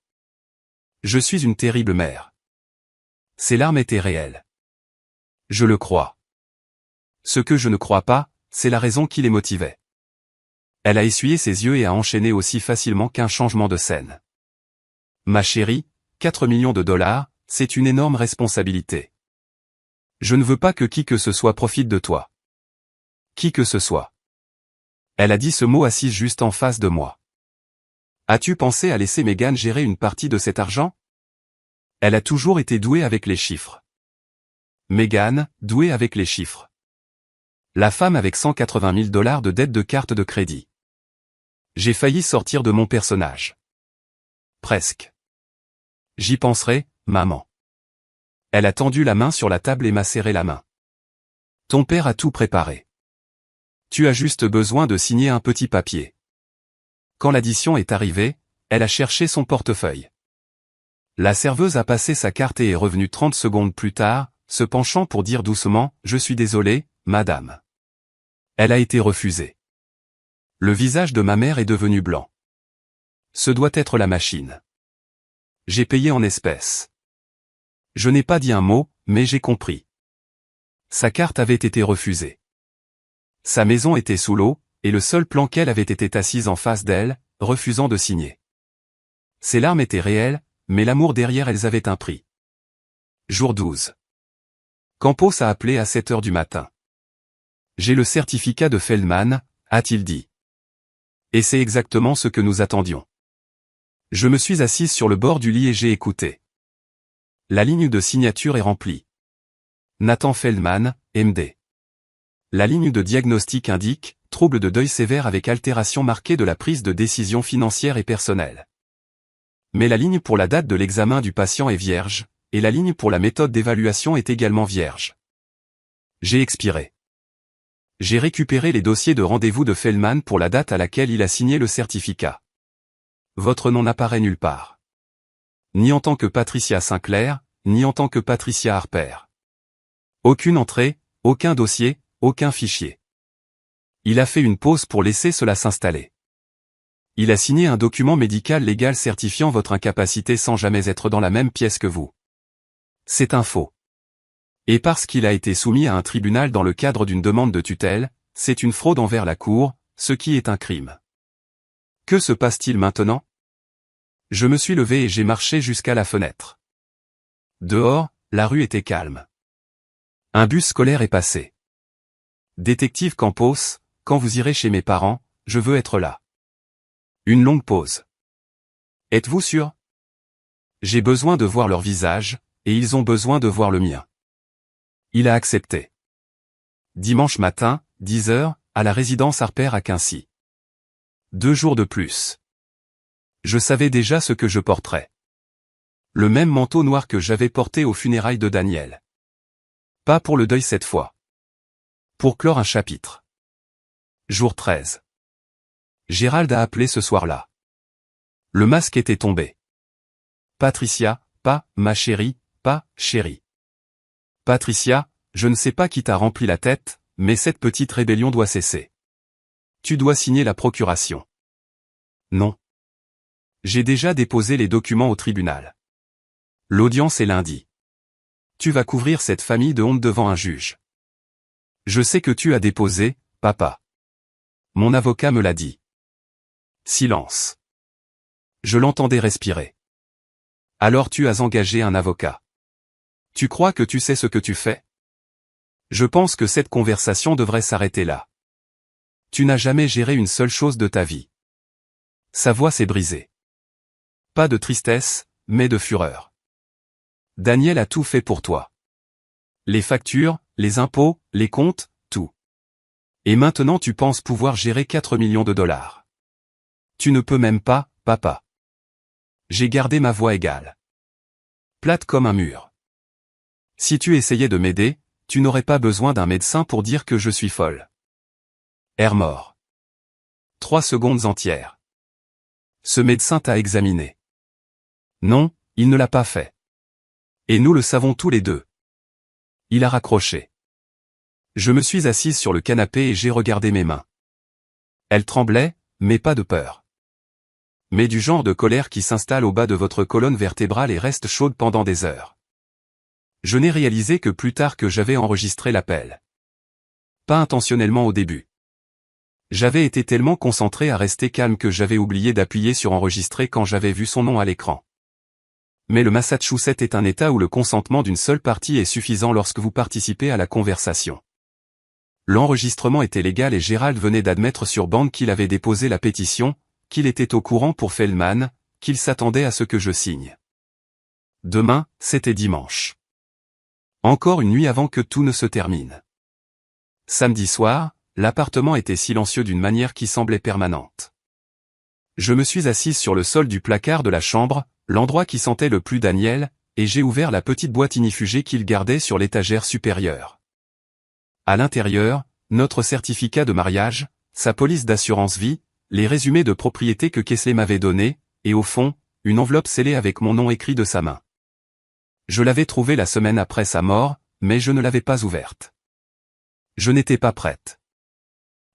Je suis une terrible mère. Ces larmes étaient réelles. Je le crois. Ce que je ne crois pas, c'est la raison qui les motivait. Elle a essuyé ses yeux et a enchaîné aussi facilement qu'un changement de scène. Ma chérie, 4 millions de dollars, c'est une énorme responsabilité. Je ne veux pas que qui que ce soit profite de toi. Qui que ce soit. Elle a dit ce mot assise juste en face de moi. As-tu pensé à laisser Meghan gérer une partie de cet argent ? Elle a toujours été douée avec les chiffres. Meghan, douée avec les chiffres. La femme avec 180 000 $ de dette de carte de crédit. J'ai failli sortir de mon personnage. Presque. J'y penserai, maman. Elle a tendu la main sur la table et m'a serré la main. Ton père a tout préparé. Tu as juste besoin de signer un petit papier. Quand l'addition est arrivée, elle a cherché son portefeuille. La serveuse a passé sa carte et est revenue 30 secondes plus tard, se penchant pour dire doucement « Je suis désolé, madame ». Elle a été refusée. Le visage de ma mère est devenu blanc. Ce doit être la machine. J'ai payé en espèces. Je n'ai pas dit un mot, mais j'ai compris. Sa carte avait été refusée. Sa maison était sous l'eau, et le seul plan qu'elle avait été assise en face d'elle, refusant de signer. Ses larmes étaient réelles, mais l'amour derrière elles avait un prix. Jour 12. Campos a appelé à 7 heures du matin. J'ai le certificat de Feldman, a-t-il dit. Et c'est exactement ce que nous attendions. Je me suis assise sur le bord du lit et j'ai écouté. La ligne de signature est remplie. Nathan Feldman, MD. La ligne de diagnostic indique « Trouble de deuil sévère avec altération marquée de la prise de décision financière et personnelle ». Mais la ligne pour la date de l'examen du patient est vierge, et la ligne pour la méthode d'évaluation est également vierge. J'ai expiré. J'ai récupéré les dossiers de rendez-vous de Feldman pour la date à laquelle il a signé le certificat. Votre nom n'apparaît nulle part. Ni en tant que Patricia Sinclair, ni en tant que Patricia Harper. Aucune entrée, aucun dossier, aucun fichier. Il a fait une pause pour laisser cela s'installer. Il a signé un document médical légal certifiant votre incapacité sans jamais être dans la même pièce que vous. C'est un faux. Et parce qu'il a été soumis à un tribunal dans le cadre d'une demande de tutelle, c'est une fraude envers la Cour, ce qui est un crime. Que se passe-t-il maintenant? Je me suis levé et j'ai marché jusqu'à la fenêtre. Dehors, la rue était calme. Un bus scolaire est passé. Détective Campos, quand vous irez chez mes parents, je veux être là. Une longue pause. Êtes-vous sûr? J'ai besoin de voir leur visage, et ils ont besoin de voir le mien. Il a accepté. Dimanche matin, 10 heures, à la résidence Harper à Quincy. 2 jours de plus. Je savais déjà ce que je porterais. Le même manteau noir que j'avais porté aux funérailles de Daniel. Pas pour le deuil cette fois. Pour clore un chapitre. Jour 13. Gérald a appelé ce soir-là. Le masque était tombé. Patricia, pas, ma chérie, pas, chérie. Patricia, je ne sais pas qui t'a rempli la tête, mais cette petite rébellion doit cesser. Tu dois signer la procuration. Non. J'ai déjà déposé les documents au tribunal. L'audience est lundi. Tu vas couvrir cette famille de honte devant un juge. Je sais que tu as déposé, papa. Mon avocat me l'a dit. Silence. Je l'entendais respirer. Alors tu as engagé un avocat. Tu crois que tu sais ce que tu fais? Je pense que cette conversation devrait s'arrêter là. Tu n'as jamais géré une seule chose de ta vie. Sa voix s'est brisée. Pas de tristesse, mais de fureur. Daniel a tout fait pour toi. Les factures, les impôts, les comptes, tout. Et maintenant tu penses pouvoir gérer 4 millions de $. Tu ne peux même pas, papa. J'ai gardé ma voix égale. Plate comme un mur. Si tu essayais de m'aider, tu n'aurais pas besoin d'un médecin pour dire que je suis folle. Air mort. 3 secondes entières. Ce médecin t'a examiné. Non, il ne l'a pas fait. Et nous le savons tous les deux. Il a raccroché. Je me suis assise sur le canapé et j'ai regardé mes mains. Elles tremblaient, mais pas de peur. Mais du genre de colère qui s'installe au bas de votre colonne vertébrale et reste chaude pendant des heures. Je n'ai réalisé que plus tard que j'avais enregistré l'appel. Pas intentionnellement au début. J'avais été tellement concentré à rester calme que j'avais oublié d'appuyer sur enregistrer quand j'avais vu son nom à l'écran. Mais le Massachusetts est un État où le consentement d'une seule partie est suffisant lorsque vous participez à la conversation. L'enregistrement était légal et Gérald venait d'admettre sur bande qu'il avait déposé la pétition, qu'il était au courant pour Feldman, qu'il s'attendait à ce que je signe. Demain, c'était dimanche. Encore une nuit avant que tout ne se termine. Samedi soir, l'appartement était silencieux d'une manière qui semblait permanente. Je me suis assise sur le sol du placard de la chambre, l'endroit qui sentait le plus Daniel, et j'ai ouvert la petite boîte inifugée qu'il gardait sur l'étagère supérieure. À l'intérieur, notre certificat de mariage, sa police d'assurance vie, les résumés de propriété que Kingsley m'avait donnés, et au fond, une enveloppe scellée avec mon nom écrit de sa main. Je l'avais trouvée la semaine après sa mort, mais je ne l'avais pas ouverte. Je n'étais pas prête.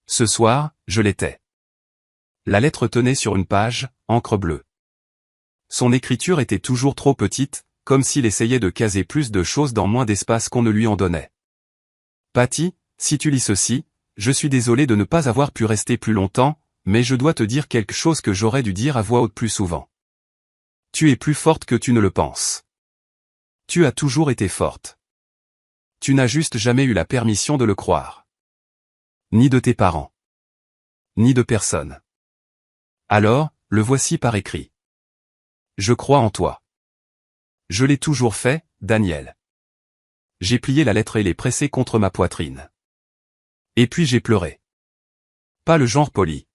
Ce soir, je l'étais. La lettre tenait sur une page, encre bleue. Son écriture était toujours trop petite, comme s'il essayait de caser plus de choses dans moins d'espace qu'on ne lui en donnait. Patty, si tu lis ceci, je suis désolé de ne pas avoir pu rester plus longtemps, mais je dois te dire quelque chose que j'aurais dû dire à voix haute plus souvent. Tu es plus forte que tu ne le penses. Tu as toujours été forte. Tu n'as juste jamais eu la permission de le croire. Ni de tes parents. Ni de personne. Alors, le voici par écrit. Je crois en toi. Je l'ai toujours fait, Daniel. J'ai plié la lettre et l'ai pressée contre ma poitrine. Et puis j'ai pleuré. Pas le genre poli.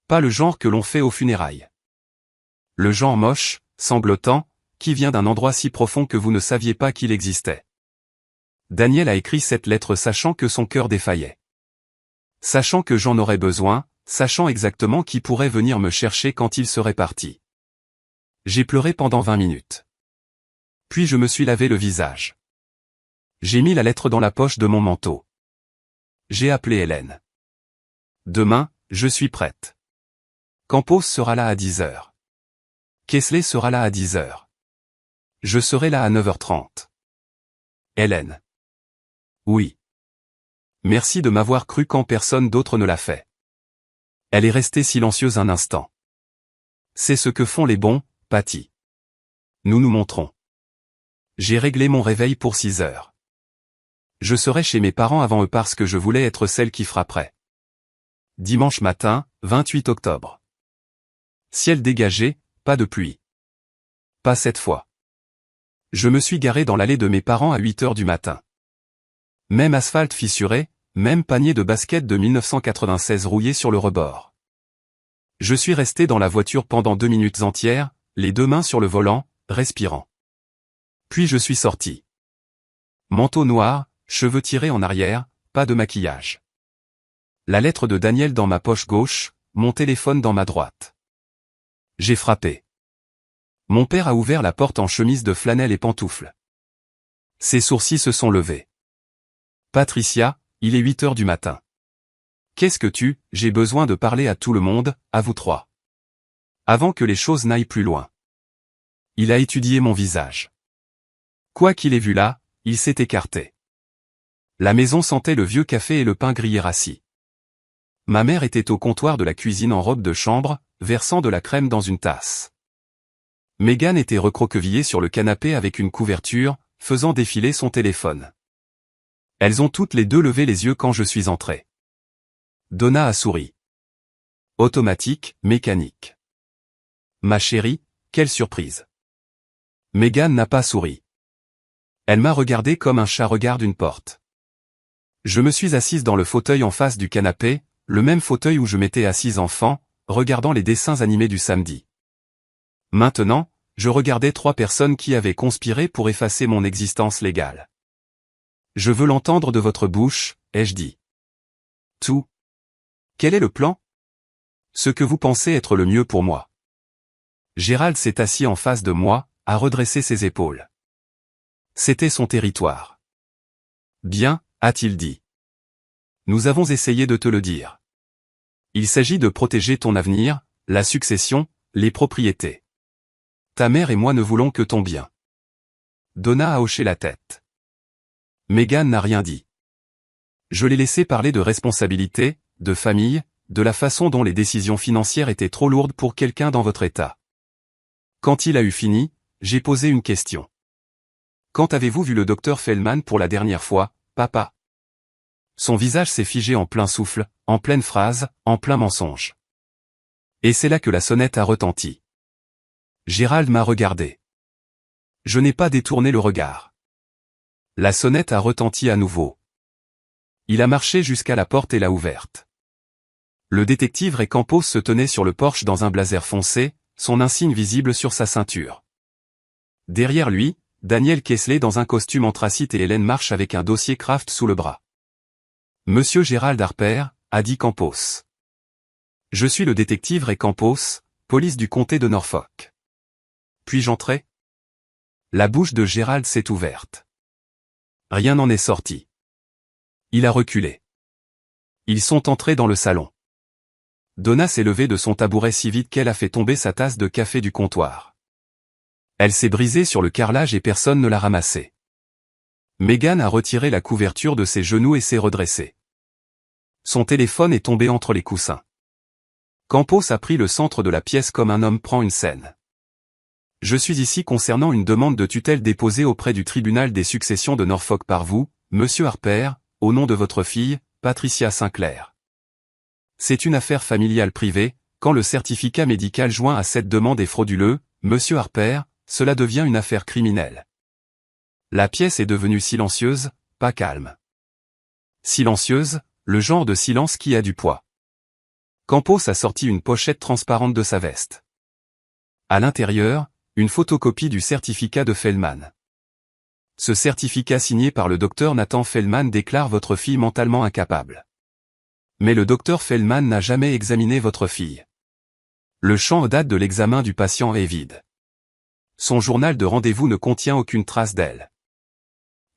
Pas le genre que l'on fait aux funérailles. Le genre moche, sanglotant, qui vient d'un endroit si profond que vous ne saviez pas qu'il existait. Daniel a écrit cette lettre sachant que son cœur défaillait. Sachant que j'en aurais besoin, sachant exactement qui pourrait venir me chercher quand il serait parti. J'ai pleuré pendant 20 minutes. Puis je me suis lavé le visage. J'ai mis la lettre dans la poche de mon manteau. J'ai appelé Hélène. Demain, je suis prête. Campos sera là à 10h. Kingsley sera là à 10h. Je serai là à 9h30. Hélène. Oui. Merci de m'avoir cru quand personne d'autre ne l'a fait. Elle est restée silencieuse un instant. C'est ce que font les bons, Patty. Nous nous montrons. J'ai réglé mon réveil pour 6h. Je serai chez mes parents avant eux parce que je voulais être celle qui frapperait. Dimanche matin, 28 octobre. Ciel dégagé, pas de pluie. Pas cette fois. Je me suis garé dans l'allée de mes parents à 8h du matin. Même asphalte fissuré, même panier de basket de 1996 rouillé sur le rebord. Je suis resté dans la voiture pendant 2 minutes entières, les deux mains sur le volant, respirant. Puis je suis sorti. Manteau noir, cheveux tirés en arrière, pas de maquillage. La lettre de Daniel dans ma poche gauche, mon téléphone dans ma droite. J'ai frappé. Mon père a ouvert la porte en chemise de flanelle et pantoufles. Ses sourcils se sont levés. Patricia, il est 8h du matin. Qu'est-ce que j'ai besoin de parler à tout le monde, à vous trois. Avant que les choses n'aillent plus loin. Il a étudié mon visage. Quoi qu'il ait vu là, il s'est écarté. La maison sentait le vieux café et le pain grillé rassis. Ma mère était au comptoir de la cuisine en robe de chambre, versant de la crème dans une tasse. Megan était recroquevillée sur le canapé avec une couverture, faisant défiler son téléphone. Elles ont toutes les deux levé les yeux quand je suis entré. Donna a souri. Automatique, mécanique. Ma chérie, quelle surprise. Megan n'a pas souri. Elle m'a regardé comme un chat regarde une porte. Je me suis assise dans le fauteuil en face du canapé, le même fauteuil où je m'étais assise enfant, regardant les dessins animés du samedi. Maintenant, je regardais 3 personnes qui avaient conspiré pour effacer mon existence légale. Je veux l'entendre de votre bouche, ai-je dit. Tout. Quel est le plan? Ce que vous pensez être le mieux pour moi. Gérald s'est assis en face de moi, a redressé ses épaules. C'était son territoire. Bien, a-t-il dit. Nous avons essayé de te le dire. Il s'agit de protéger ton avenir, la succession, les propriétés. Ta mère et moi ne voulons que ton bien. Donna a hoché la tête. Megan n'a rien dit. Je l'ai laissé parler de responsabilité, de famille, de la façon dont les décisions financières étaient trop lourdes pour quelqu'un dans votre état. Quand il a eu fini, j'ai posé une question. Quand avez-vous vu le docteur Feldman pour la dernière fois, papa? Son visage s'est figé en plein souffle, en pleine phrase, en plein mensonge. Et c'est là que la sonnette a retenti. Gérald m'a regardé. Je n'ai pas détourné le regard. La sonnette a retenti à nouveau. Il a marché jusqu'à la porte et l'a ouverte. Le détective Ray Campos se tenait sur le porche dans un blazer foncé, son insigne visible sur sa ceinture. Derrière lui, Daniel Kessler dans un costume anthracite et Hélène Marche avec un dossier Kraft sous le bras. « Monsieur Gérald Harper », a dit Campos. « Je suis le détective Ray Campos, police du comté de Norfolk. Puis-je entrer ?» La bouche de Gérald s'est ouverte. Rien n'en est sorti. Il a reculé. Ils sont entrés dans le salon. Donna s'est levée de son tabouret si vite qu'elle a fait tomber sa tasse de café du comptoir. Elle s'est brisée sur le carrelage et personne ne l'a ramassée. Megan a retiré la couverture de ses genoux et s'est redressée. Son téléphone est tombé entre les coussins. Campos a pris le centre de la pièce comme un homme prend une scène. « Je suis ici concernant une demande de tutelle déposée auprès du tribunal des successions de Norfolk par vous, Monsieur Harper, au nom de votre fille, Patricia Sinclair. C'est une affaire familiale privée, quand le certificat médical joint à cette demande est frauduleux, Monsieur Harper, cela devient une affaire criminelle. » La pièce est devenue silencieuse, pas calme. Silencieuse, le genre de silence qui a du poids. Campos a sorti une pochette transparente de sa veste. À l'intérieur, une photocopie du certificat de Feldman. Ce certificat signé par le docteur Nathan Feldman déclare votre fille mentalement incapable. Mais le docteur Feldman n'a jamais examiné votre fille. Le champ date de l'examen du patient est vide. Son journal de rendez-vous ne contient aucune trace d'elle.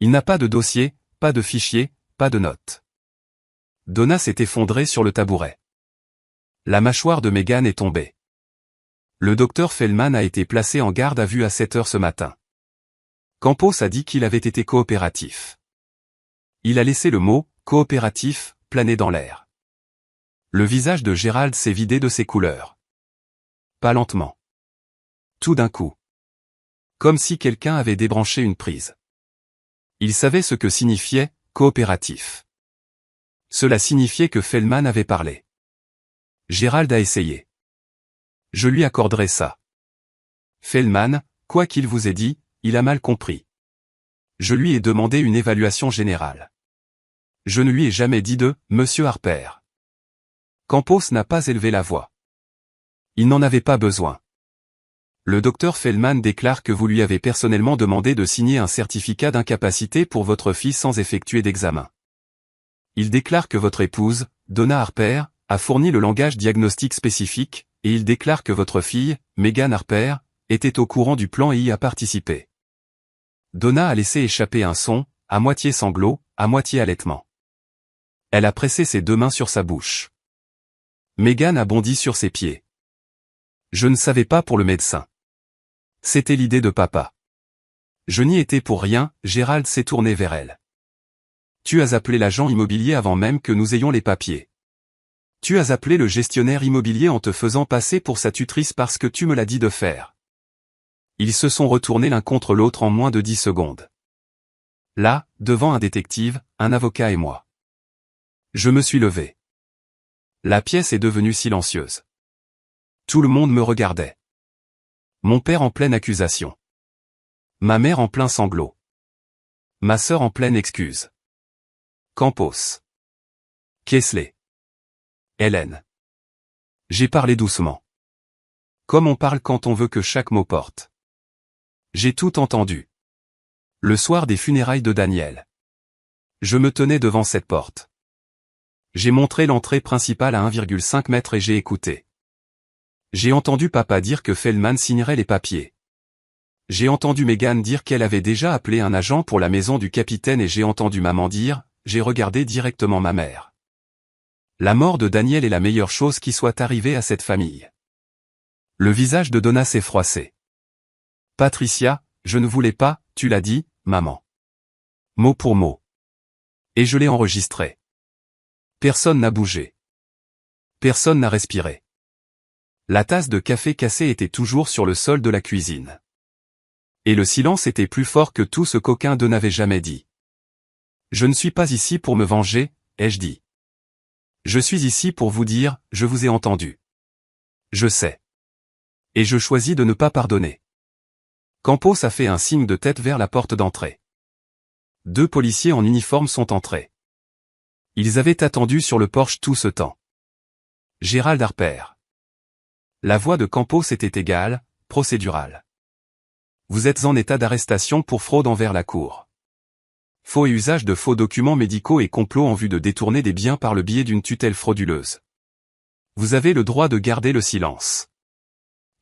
Il n'a pas de dossier, pas de fichier, pas de notes. Donna s'est effondrée sur le tabouret. La mâchoire de Megan est tombée. Le docteur Feldman a été placé en garde à vue à 7 heures ce matin. Campos a dit qu'il avait été coopératif. Il a laissé le mot « coopératif » planer dans l'air. Le visage de Gérald s'est vidé de ses couleurs. Pas lentement. Tout d'un coup. Comme si quelqu'un avait débranché une prise. Il savait ce que signifiait « coopératif ». Cela signifiait que Feldman avait parlé. Gérald a essayé. Je lui accorderai ça. Feldman, quoi qu'il vous ait dit, il a mal compris. Je lui ai demandé une évaluation générale. Je ne lui ai jamais dit de « Monsieur Harper ». Campos n'a pas élevé la voix. Il n'en avait pas besoin. Le docteur Feldman déclare que vous lui avez personnellement demandé de signer un certificat d'incapacité pour votre fille sans effectuer d'examen. Il déclare que votre épouse, Donna Harper, a fourni le langage diagnostique spécifique, et il déclare que votre fille, Megan Harper, était au courant du plan et y a participé. Donna a laissé échapper un son, à moitié sanglot, à moitié halètement. Elle a pressé ses deux mains sur sa bouche. Megan a bondi sur ses pieds. Je ne savais pas pour le médecin. C'était l'idée de papa. Je n'y étais pour rien, Gérald s'est tourné vers elle. Tu as appelé l'agent immobilier avant même que nous ayons les papiers. Tu as appelé le gestionnaire immobilier en te faisant passer pour sa tutrice parce que tu me l'as dit de faire. Ils se sont retournés l'un contre l'autre en moins de 10 secondes. Là, devant un détective, un avocat et moi. Je me suis levé. La pièce est devenue silencieuse. Tout le monde me regardait. Mon père en pleine accusation. Ma mère en plein sanglot. Ma sœur en pleine excuse. Campos. Kessler. Hélène. J'ai parlé doucement. Comme on parle quand on veut que chaque mot porte. J'ai tout entendu. Le soir des funérailles de Daniel. Je me tenais devant cette porte. J'ai montré l'entrée principale à 1,5 mètres et j'ai écouté. J'ai entendu papa dire que Feldman signerait les papiers. J'ai entendu Megan dire qu'elle avait déjà appelé un agent pour la maison du capitaine et j'ai entendu maman dire, j'ai regardé directement ma mère. La mort de Daniel est la meilleure chose qui soit arrivée à cette famille. Le visage de Donna s'est froissé. Patricia, je ne voulais pas, tu l'as dit, maman. Mot pour mot. Et je l'ai enregistré. Personne n'a bougé. Personne n'a respiré. La tasse de café cassée était toujours sur le sol de la cuisine. Et le silence était plus fort que tout ce qu'aucun d'eux n'avait jamais dit. Je ne suis pas ici pour me venger, ai-je dit. Je suis ici pour vous dire, je vous ai entendu. Je sais. Et je choisis de ne pas pardonner. Campos a fait un signe de tête vers la porte d'entrée. 2 policiers en uniforme sont entrés. Ils avaient attendu sur le porche tout ce temps. Gérald Harper. La voix de Campos était égale, procédurale. Vous êtes en état d'arrestation pour fraude envers la Cour. Faux et usage de faux documents médicaux et complot en vue de détourner des biens par le biais d'une tutelle frauduleuse. Vous avez le droit de garder le silence.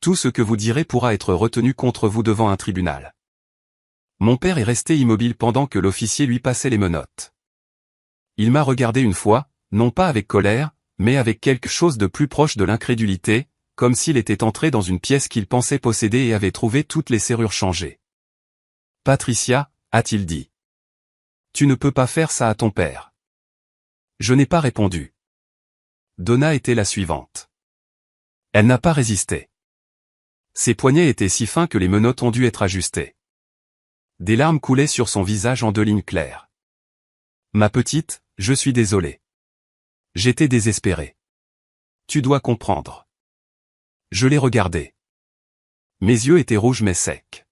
Tout ce que vous direz pourra être retenu contre vous devant un tribunal. Mon père est resté immobile pendant que l'officier lui passait les menottes. Il m'a regardé une fois, non pas avec colère, mais avec quelque chose de plus proche de l'incrédulité, comme s'il était entré dans une pièce qu'il pensait posséder et avait trouvé toutes les serrures changées. « Patricia, a-t-il dit. Tu ne peux pas faire ça à ton père. » Je n'ai pas répondu. Donna était la suivante. Elle n'a pas résisté. Ses poignets étaient si fins que les menottes ont dû être ajustées. Des larmes coulaient sur son visage en 2 lignes claires. « Ma petite, je suis désolé. J'étais désespéré. Tu dois comprendre. » Je l'ai regardé. Mes yeux étaient rouges mais secs.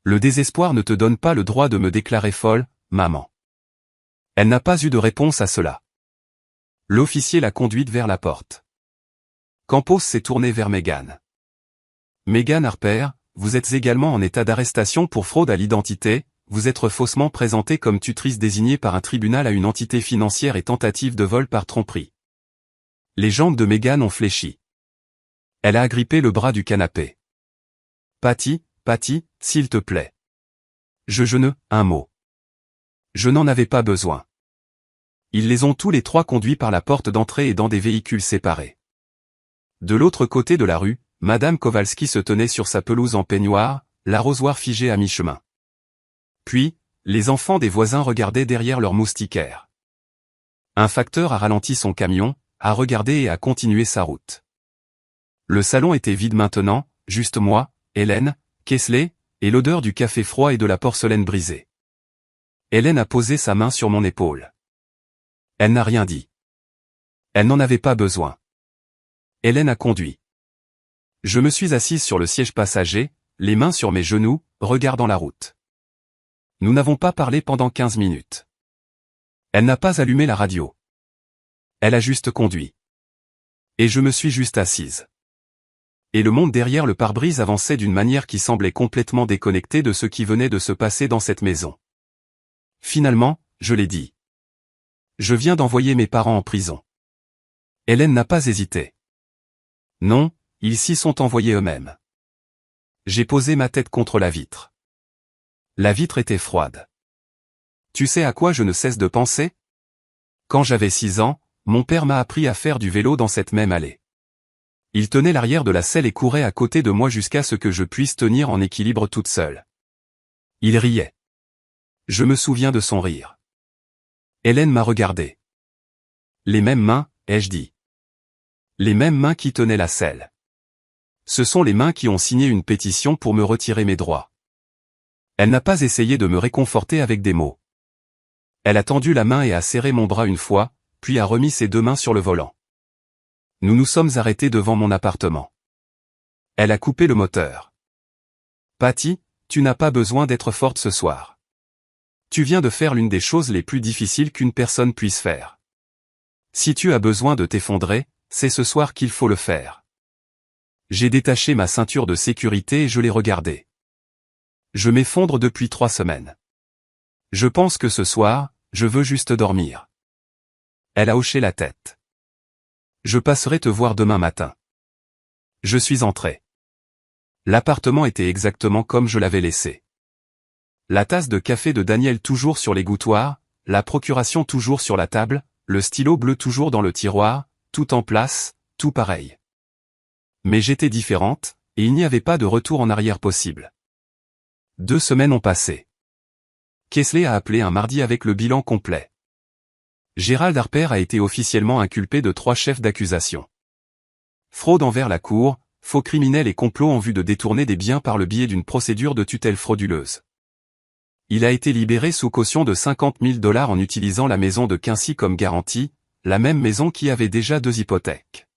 Le désespoir ne te donne pas le droit de me déclarer folle, maman. Elle n'a pas eu de réponse à cela. L'officier l'a conduite vers la porte. Campos s'est tourné vers Megan. Megan Harper, vous êtes également en état d'arrestation pour fraude à l'identité, vous êtes faussement présentée comme tutrice désignée par un tribunal à une entité financière et tentative de vol par tromperie. Les jambes de Megan ont fléchi. Elle a agrippé le bras du canapé. Patty, s'il te plaît. Je ne, un mot. Je n'en avais pas besoin. Ils les ont tous les 3 conduits par la porte d'entrée et dans des véhicules séparés. De l'autre côté de la rue, Madame Kowalski se tenait sur sa pelouse en peignoir, l'arrosoir figé à mi-chemin. Puis, les enfants des voisins regardaient derrière leur moustiquaire. Un facteur a ralenti son camion, a regardé et a continué sa route. Le salon était vide maintenant, juste moi, Hélène, Kesley, et l'odeur du café froid et de la porcelaine brisée. Hélène a posé sa main sur mon épaule. Elle n'a rien dit. Elle n'en avait pas besoin. Hélène a conduit. Je me suis assise sur le siège passager, les mains sur mes genoux, regardant la route. Nous n'avons pas parlé pendant 15 minutes. Elle n'a pas allumé la radio. Elle a juste conduit. Et je me suis juste assise. Et le monde derrière le pare-brise avançait d'une manière qui semblait complètement déconnectée de ce qui venait de se passer dans cette maison. Finalement, je l'ai dit. Je viens d'envoyer mes parents en prison. Hélène n'a pas hésité. Non, ils s'y sont envoyés eux-mêmes. J'ai posé ma tête contre la vitre. La vitre était froide. Tu sais à quoi je ne cesse de penser? Quand j'avais 6 ans, mon père m'a appris à faire du vélo dans cette même allée. Il tenait l'arrière de la selle et courait à côté de moi jusqu'à ce que je puisse tenir en équilibre toute seule. Il riait. Je me souviens de son rire. Hélène m'a regardé. Les mêmes mains, ai-je dit. Les mêmes mains qui tenaient la selle. Ce sont les mains qui ont signé une pétition pour me retirer mes droits. Elle n'a pas essayé de me réconforter avec des mots. Elle a tendu la main et a serré mon bras une fois, puis a remis ses 2 mains sur le volant. Nous nous sommes arrêtés devant mon appartement. Elle a coupé le moteur. Patty, tu n'as pas besoin d'être forte ce soir. Tu viens de faire l'une des choses les plus difficiles qu'une personne puisse faire. Si tu as besoin de t'effondrer, c'est ce soir qu'il faut le faire. J'ai détaché ma ceinture de sécurité et je l'ai regardée. Je m'effondre depuis 3 semaines. Je pense que ce soir, je veux juste dormir. Elle a hoché la tête. Je passerai te voir demain matin. Je suis entré. L'appartement était exactement comme je l'avais laissé. La tasse de café de Daniel toujours sur l'égouttoir, la procuration toujours sur la table, le stylo bleu toujours dans le tiroir, tout en place, tout pareil. Mais j'étais différente, et il n'y avait pas de retour en arrière possible. 2 semaines ont passé. Kesley a appelé un mardi avec le bilan complet. Gérald Harper a été officiellement inculpé de 3 chefs d'accusation. Fraude envers la Cour, faux criminel et complot en vue de détourner des biens par le biais d'une procédure de tutelle frauduleuse. Il a été libéré sous caution de $50 000 en utilisant la maison de Quincy comme garantie, la même maison qui avait déjà 2 hypothèques.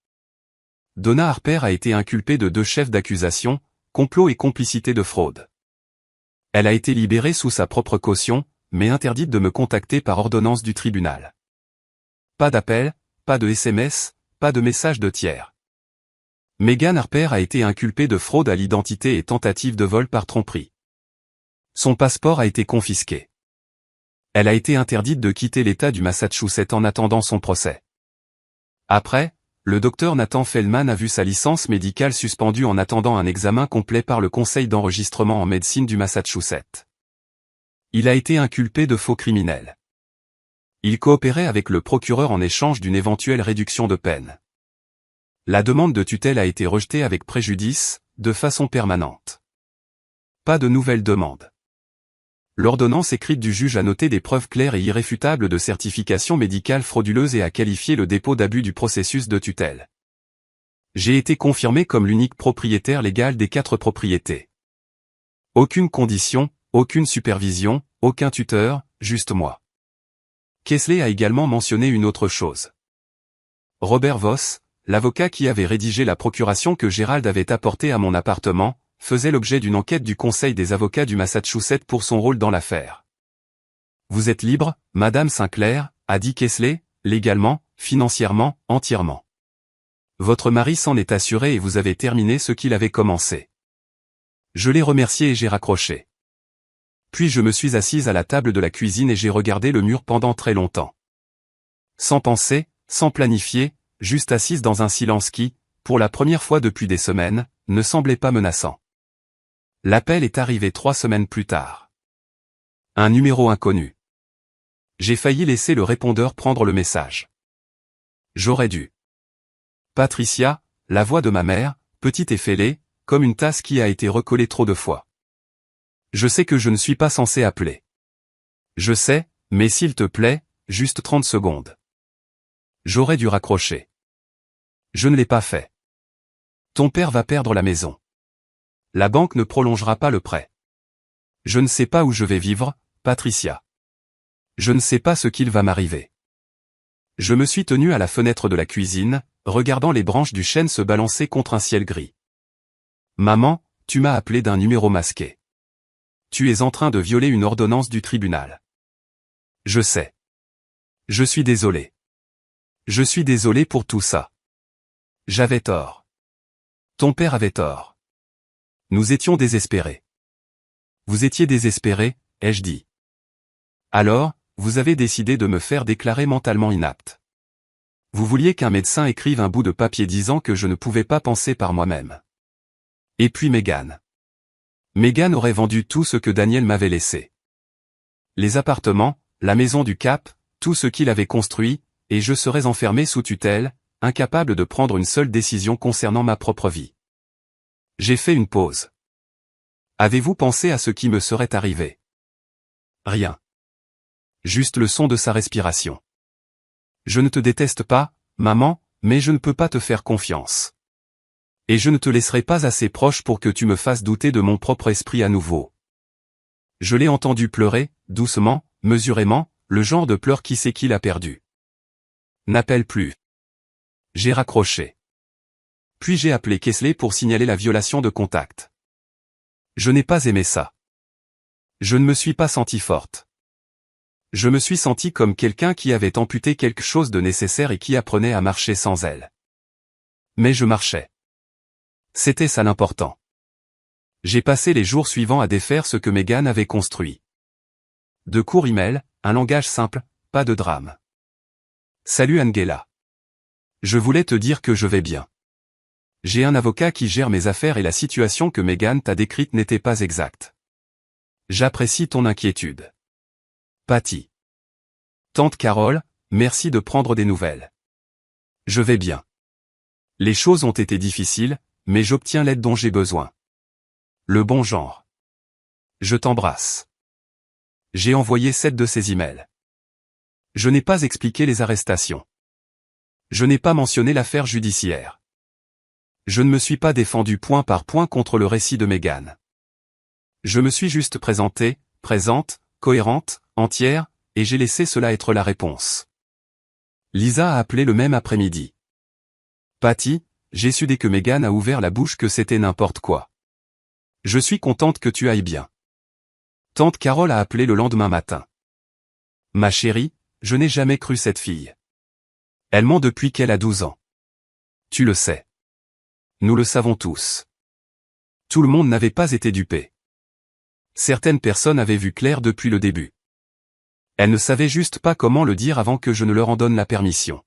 Donna Harper a été inculpée de 2 chefs d'accusation, complot et complicité de fraude. Elle a été libérée sous sa propre caution, mais interdite de me contacter par ordonnance du tribunal. pas d'appel, pas de SMS, pas de message de tiers. Meghan Harper a été inculpée de fraude à l'identité et tentative de vol par tromperie. Son passeport a été confisqué. Elle a été interdite de quitter l'État du Massachusetts en attendant son procès. Après, le docteur Nathan Feldman a vu sa licence médicale suspendue en attendant un examen complet par le Conseil d'enregistrement en médecine du Massachusetts. Il a été inculpé de faux criminel. Il coopérait avec le procureur en échange d'une éventuelle réduction de peine. La demande de tutelle a été rejetée avec préjudice, de façon permanente. Pas de nouvelle demande. L'ordonnance écrite du juge a noté des preuves claires et irréfutables de certification médicale frauduleuse et a qualifié le dépôt d'abus du processus de tutelle. J'ai été confirmé comme l'unique propriétaire légal des 4 propriétés. Aucune condition, aucune supervision, aucun tuteur, juste moi. Kessler a également mentionné une autre chose. Robert Voss, l'avocat qui avait rédigé la procuration que Gérald avait apportée à mon appartement, faisait l'objet d'une enquête du Conseil des avocats du Massachusetts pour son rôle dans l'affaire. Vous êtes libre, Madame Sinclair, a dit Kessler, légalement, financièrement, entièrement. Votre mari s'en est assuré et vous avez terminé ce qu'il avait commencé. Je l'ai remercié et j'ai raccroché. Puis je me suis assise à la table de la cuisine et j'ai regardé le mur pendant très longtemps. Sans penser, sans planifier, juste assise dans un silence qui, pour la première fois depuis des semaines, ne semblait pas menaçant. L'appel est arrivé 3 semaines plus tard. Un numéro inconnu. J'ai failli laisser le répondeur prendre le message. J'aurais dû. Patricia, la voix de ma mère, petite et fêlée, comme une tasse qui a été recollée trop de fois. Je sais que je ne suis pas censé appeler. Je sais, mais s'il te plaît, juste 30 secondes. J'aurais dû raccrocher. Je ne l'ai pas fait. Ton père va perdre la maison. La banque ne prolongera pas le prêt. Je ne sais pas où je vais vivre, Patricia. Je ne sais pas ce qu'il va m'arriver. Je me suis tenu à la fenêtre de la cuisine, regardant les branches du chêne se balancer contre un ciel gris. Maman, tu m'as appelé d'un numéro masqué. Tu es en train de violer une ordonnance du tribunal. Je sais. Je suis désolé. Je suis désolé pour tout ça. J'avais tort. Ton père avait tort. Nous étions désespérés. Vous étiez désespéré, ai-je dit. Alors, vous avez décidé de me faire déclarer mentalement inapte. Vous vouliez qu'un médecin écrive un bout de papier disant que je ne pouvais pas penser par moi-même. Et puis Meghan. Meghan aurait vendu tout ce que Daniel m'avait laissé. Les appartements, la maison du Cap, tout ce qu'il avait construit, et je serais enfermé sous tutelle, incapable de prendre une seule décision concernant ma propre vie. J'ai fait une pause. Avez-vous pensé à ce qui me serait arrivé? Rien. Juste le son de sa respiration. Je ne te déteste pas, maman, mais je ne peux pas te faire confiance. Et je ne te laisserai pas assez proche pour que tu me fasses douter de mon propre esprit à nouveau. Je l'ai entendu pleurer, doucement, mesurément, le genre de pleurs qui sait qu'il a perdu. N'appelle plus. J'ai raccroché. Puis j'ai appelé Kessler pour signaler la violation de contact. Je n'ai pas aimé ça. Je ne me suis pas senti forte. Je me suis senti comme quelqu'un qui avait amputé quelque chose de nécessaire et qui apprenait à marcher sans elle. Mais je marchais. C'était ça l'important. J'ai passé les jours suivants à défaire ce que Meghan avait construit. De courts emails, un langage simple, pas de drame. Salut Angela. Je voulais te dire que je vais bien. J'ai un avocat qui gère mes affaires et la situation que Meghan t'a décrite n'était pas exacte. J'apprécie ton inquiétude. Patty. Tante Carole, merci de prendre des nouvelles. Je vais bien. Les choses ont été difficiles, mais j'obtiens l'aide dont j'ai besoin. Le bon genre. Je t'embrasse. J'ai envoyé 7 de ces emails. Je n'ai pas expliqué les arrestations. Je n'ai pas mentionné l'affaire judiciaire. Je ne me suis pas défendu point par point contre le récit de Meghan. Je me suis juste présentée, présente, cohérente, entière, et j'ai laissé cela être la réponse. Lisa a appelé le même après-midi. Patty, j'ai su dès que Meghan a ouvert la bouche que c'était n'importe quoi. Je suis contente que tu ailles bien. Tante Carole a appelé le lendemain matin. Ma chérie, je n'ai jamais cru cette fille. Elle ment depuis qu'elle a 12 ans. Tu le sais. Nous le savons tous. Tout le monde n'avait pas été dupé. Certaines personnes avaient vu clair depuis le début. Elles ne savaient juste pas comment le dire avant que je ne leur en donne la permission.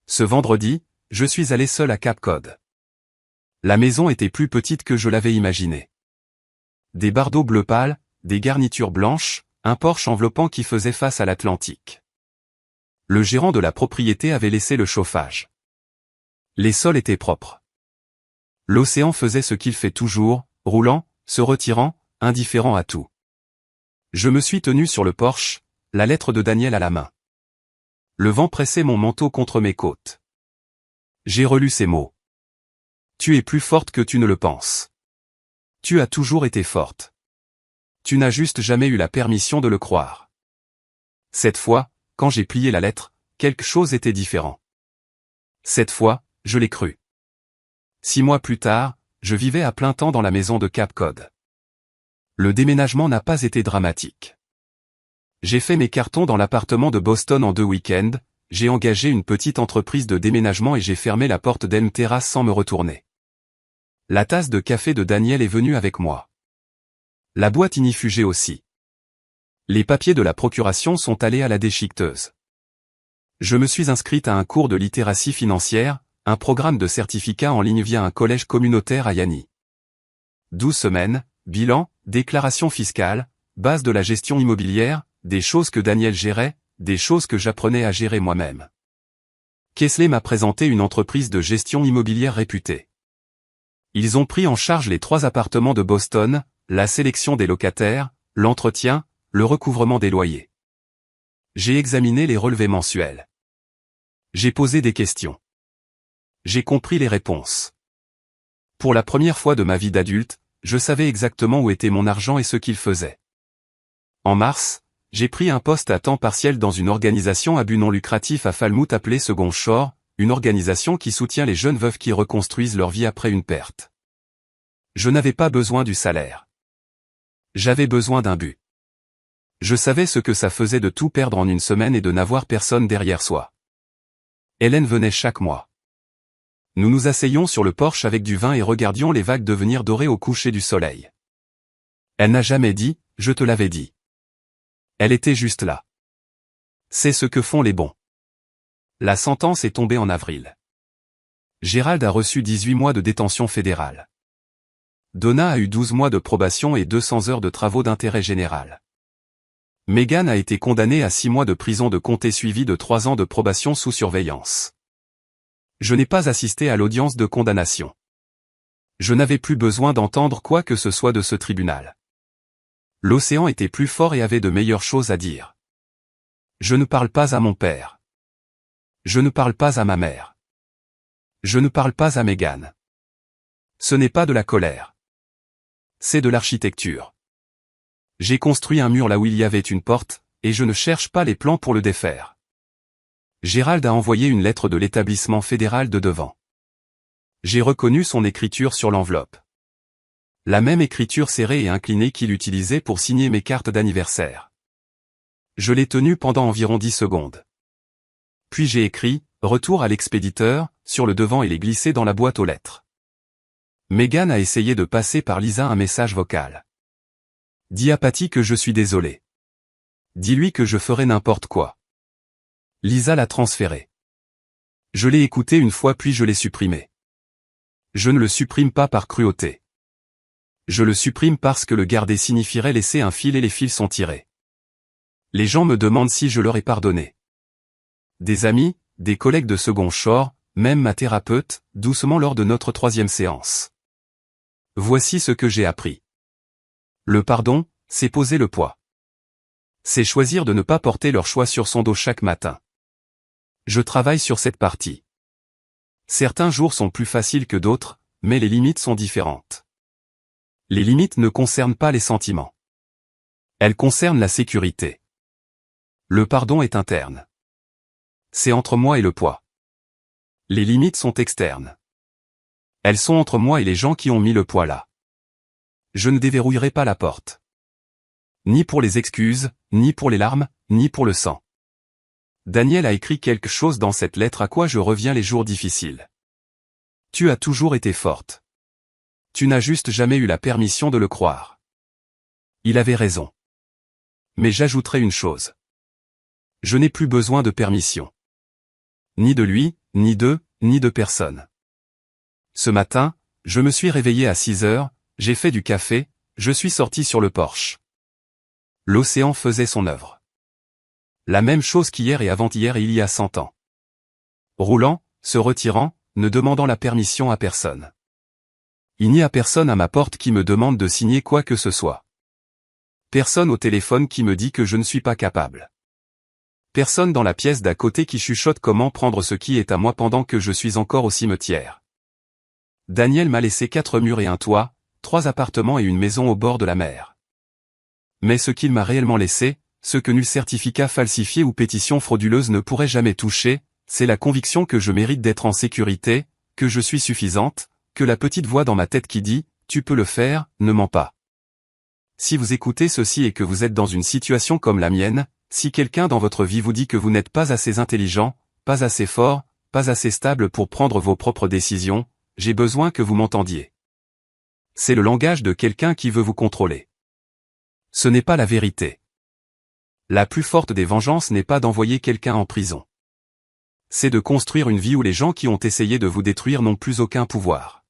Ce vendredi, je suis allé seul à Cape Cod. La maison était plus petite que je l'avais imaginé. Des bardeaux bleu pâle, des garnitures blanches, un porche enveloppant qui faisait face à l'Atlantique. Le gérant de la propriété avait laissé le chauffage. Les sols étaient propres. L'océan faisait ce qu'il fait toujours, roulant, se retirant, indifférent à tout. Je me suis tenu sur le porche, la lettre de Daniel à la main. Le vent pressait mon manteau contre mes côtes. J'ai relu ces mots. Tu es plus forte que tu ne le penses. Tu as toujours été forte. Tu n'as juste jamais eu la permission de le croire. Cette fois, quand j'ai plié la lettre, quelque chose était différent. Cette fois, je l'ai cru. 6 mois plus tard, je vivais à plein temps dans la maison de Cape Cod. Le déménagement n'a pas été dramatique. J'ai fait mes cartons dans l'appartement de Boston en 2 week-ends, j'ai engagé une petite entreprise de déménagement et j'ai fermé la porte d'Elm Terrace sans me retourner. La tasse de café de Daniel est venue avec moi. La boîte ignifugée aussi. Les papiers de la procuration sont allés à la déchiqueteuse. Je me suis inscrite à un cours de littératie financière, un programme de certificat en ligne via un collège communautaire à Yanny. 12 semaines, bilan, déclaration fiscale, base de la gestion immobilière, des choses que Daniel gérait, des choses que j'apprenais à gérer moi-même. Kessler m'a présenté une entreprise de gestion immobilière réputée. Ils ont pris en charge les 3 appartements de Boston, la sélection des locataires, l'entretien, le recouvrement des loyers. J'ai examiné les relevés mensuels. J'ai posé des questions. J'ai compris les réponses. Pour la première fois de ma vie d'adulte, je savais exactement où était mon argent et ce qu'il faisait. En mars, j'ai pris un poste à temps partiel dans une organisation à but non lucratif à Falmouth appelée Second Shore, une organisation qui soutient les jeunes veuves qui reconstruisent leur vie après une perte. Je n'avais pas besoin du salaire. J'avais besoin d'un but. Je savais ce que ça faisait de tout perdre en une semaine et de n'avoir personne derrière soi. Hélène venait chaque mois. Nous nous asseyions sur le porche avec du vin et regardions les vagues devenir dorées au coucher du soleil. Elle n'a jamais dit « je te l'avais dit ». Elle était juste là. C'est ce que font les bons. La sentence est tombée en avril. Gérald a reçu 18 mois de détention fédérale. Donna a eu 12 mois de probation et 200 heures de travaux d'intérêt général. Megan a été condamnée à 6 mois de prison de comté suivi de 3 ans de probation sous surveillance. Je n'ai pas assisté à l'audience de condamnation. Je n'avais plus besoin d'entendre quoi que ce soit de ce tribunal. L'océan était plus fort et avait de meilleures choses à dire. Je ne parle pas à mon père. Je ne parle pas à ma mère. Je ne parle pas à Megan. Ce n'est pas de la colère. C'est de l'architecture. J'ai construit un mur là où il y avait une porte, et je ne cherche pas les plans pour le défaire. Gérald a envoyé une lettre de l'établissement fédéral de devant. J'ai reconnu son écriture sur l'enveloppe. La même écriture serrée et inclinée qu'il utilisait pour signer mes cartes d'anniversaire. Je l'ai tenue pendant environ 10 secondes. Puis j'ai écrit « Retour à l'expéditeur » sur le devant et l'ai glissé dans la boîte aux lettres. Megan a essayé de passer par Lisa un message vocal. Dis à Patty que je suis désolé. Dis-lui que je ferai n'importe quoi. Lisa l'a transféré. Je l'ai écouté une fois puis je l'ai supprimé. Je ne le supprime pas par cruauté. Je le supprime parce que le garder signifierait laisser un fil et les fils sont tirés. Les gens me demandent si je leur ai pardonné. Des amis, des collègues de Second Shore, même ma thérapeute, doucement lors de notre 3e séance. Voici ce que j'ai appris. Le pardon, c'est poser le poids. C'est choisir de ne pas porter leur choix sur son dos chaque matin. Je travaille sur cette partie. Certains jours sont plus faciles que d'autres, mais les limites sont différentes. Les limites ne concernent pas les sentiments. Elles concernent la sécurité. Le pardon est interne. C'est entre moi et le poids. Les limites sont externes. Elles sont entre moi et les gens qui ont mis le poids là. Je ne déverrouillerai pas la porte. Ni pour les excuses, ni pour les larmes, ni pour le sang. Daniel a écrit quelque chose dans cette lettre à quoi je reviens les jours difficiles. Tu as toujours été forte. Tu n'as juste jamais eu la permission de le croire. Il avait raison. Mais j'ajouterai une chose. Je n'ai plus besoin de permission. Ni de lui, ni de personne. Ce matin, je me suis réveillé à 6 heures, j'ai fait du café, je suis sorti sur le porche. L'océan faisait son œuvre. La même chose qu'hier et avant-hier il y a 100 ans. Roulant, se retirant, ne demandant la permission à personne. Il n'y a personne à ma porte qui me demande de signer quoi que ce soit. Personne au téléphone qui me dit que je ne suis pas capable. Personne dans la pièce d'à côté qui chuchote comment prendre ce qui est à moi pendant que je suis encore au cimetière. Daniel m'a laissé 4 murs et un toit, 3 appartements et une maison au bord de la mer. Mais ce qu'il m'a réellement laissé, ce que nul certificat falsifié ou pétition frauduleuse ne pourrait jamais toucher, c'est la conviction que je mérite d'être en sécurité, que je suis suffisante, que la petite voix dans ma tête qui dit « Tu peux le faire » ne ment pas. Si vous écoutez ceci et que vous êtes dans une situation comme la mienne, si quelqu'un dans votre vie vous dit que vous n'êtes pas assez intelligent, pas assez fort, pas assez stable pour prendre vos propres décisions, j'ai besoin que vous m'entendiez. C'est le langage de quelqu'un qui veut vous contrôler. Ce n'est pas la vérité. La plus forte des vengeances n'est pas d'envoyer quelqu'un en prison. C'est de construire une vie où les gens qui ont essayé de vous détruire n'ont plus aucun pouvoir.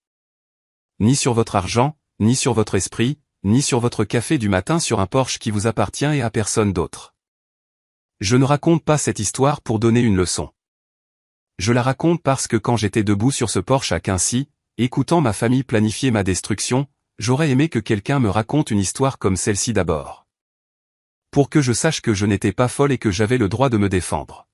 Ni sur votre argent, ni sur votre esprit, ni sur votre café du matin sur un Porsche qui vous appartient et à personne d'autre. Je ne raconte pas cette histoire pour donner une leçon. Je la raconte parce que quand j'étais debout sur ce Porsche à Quincy, écoutant ma famille planifier ma destruction, j'aurais aimé que quelqu'un me raconte une histoire comme celle-ci d'abord. Pour que je sache que je n'étais pas folle et que j'avais le droit de me défendre.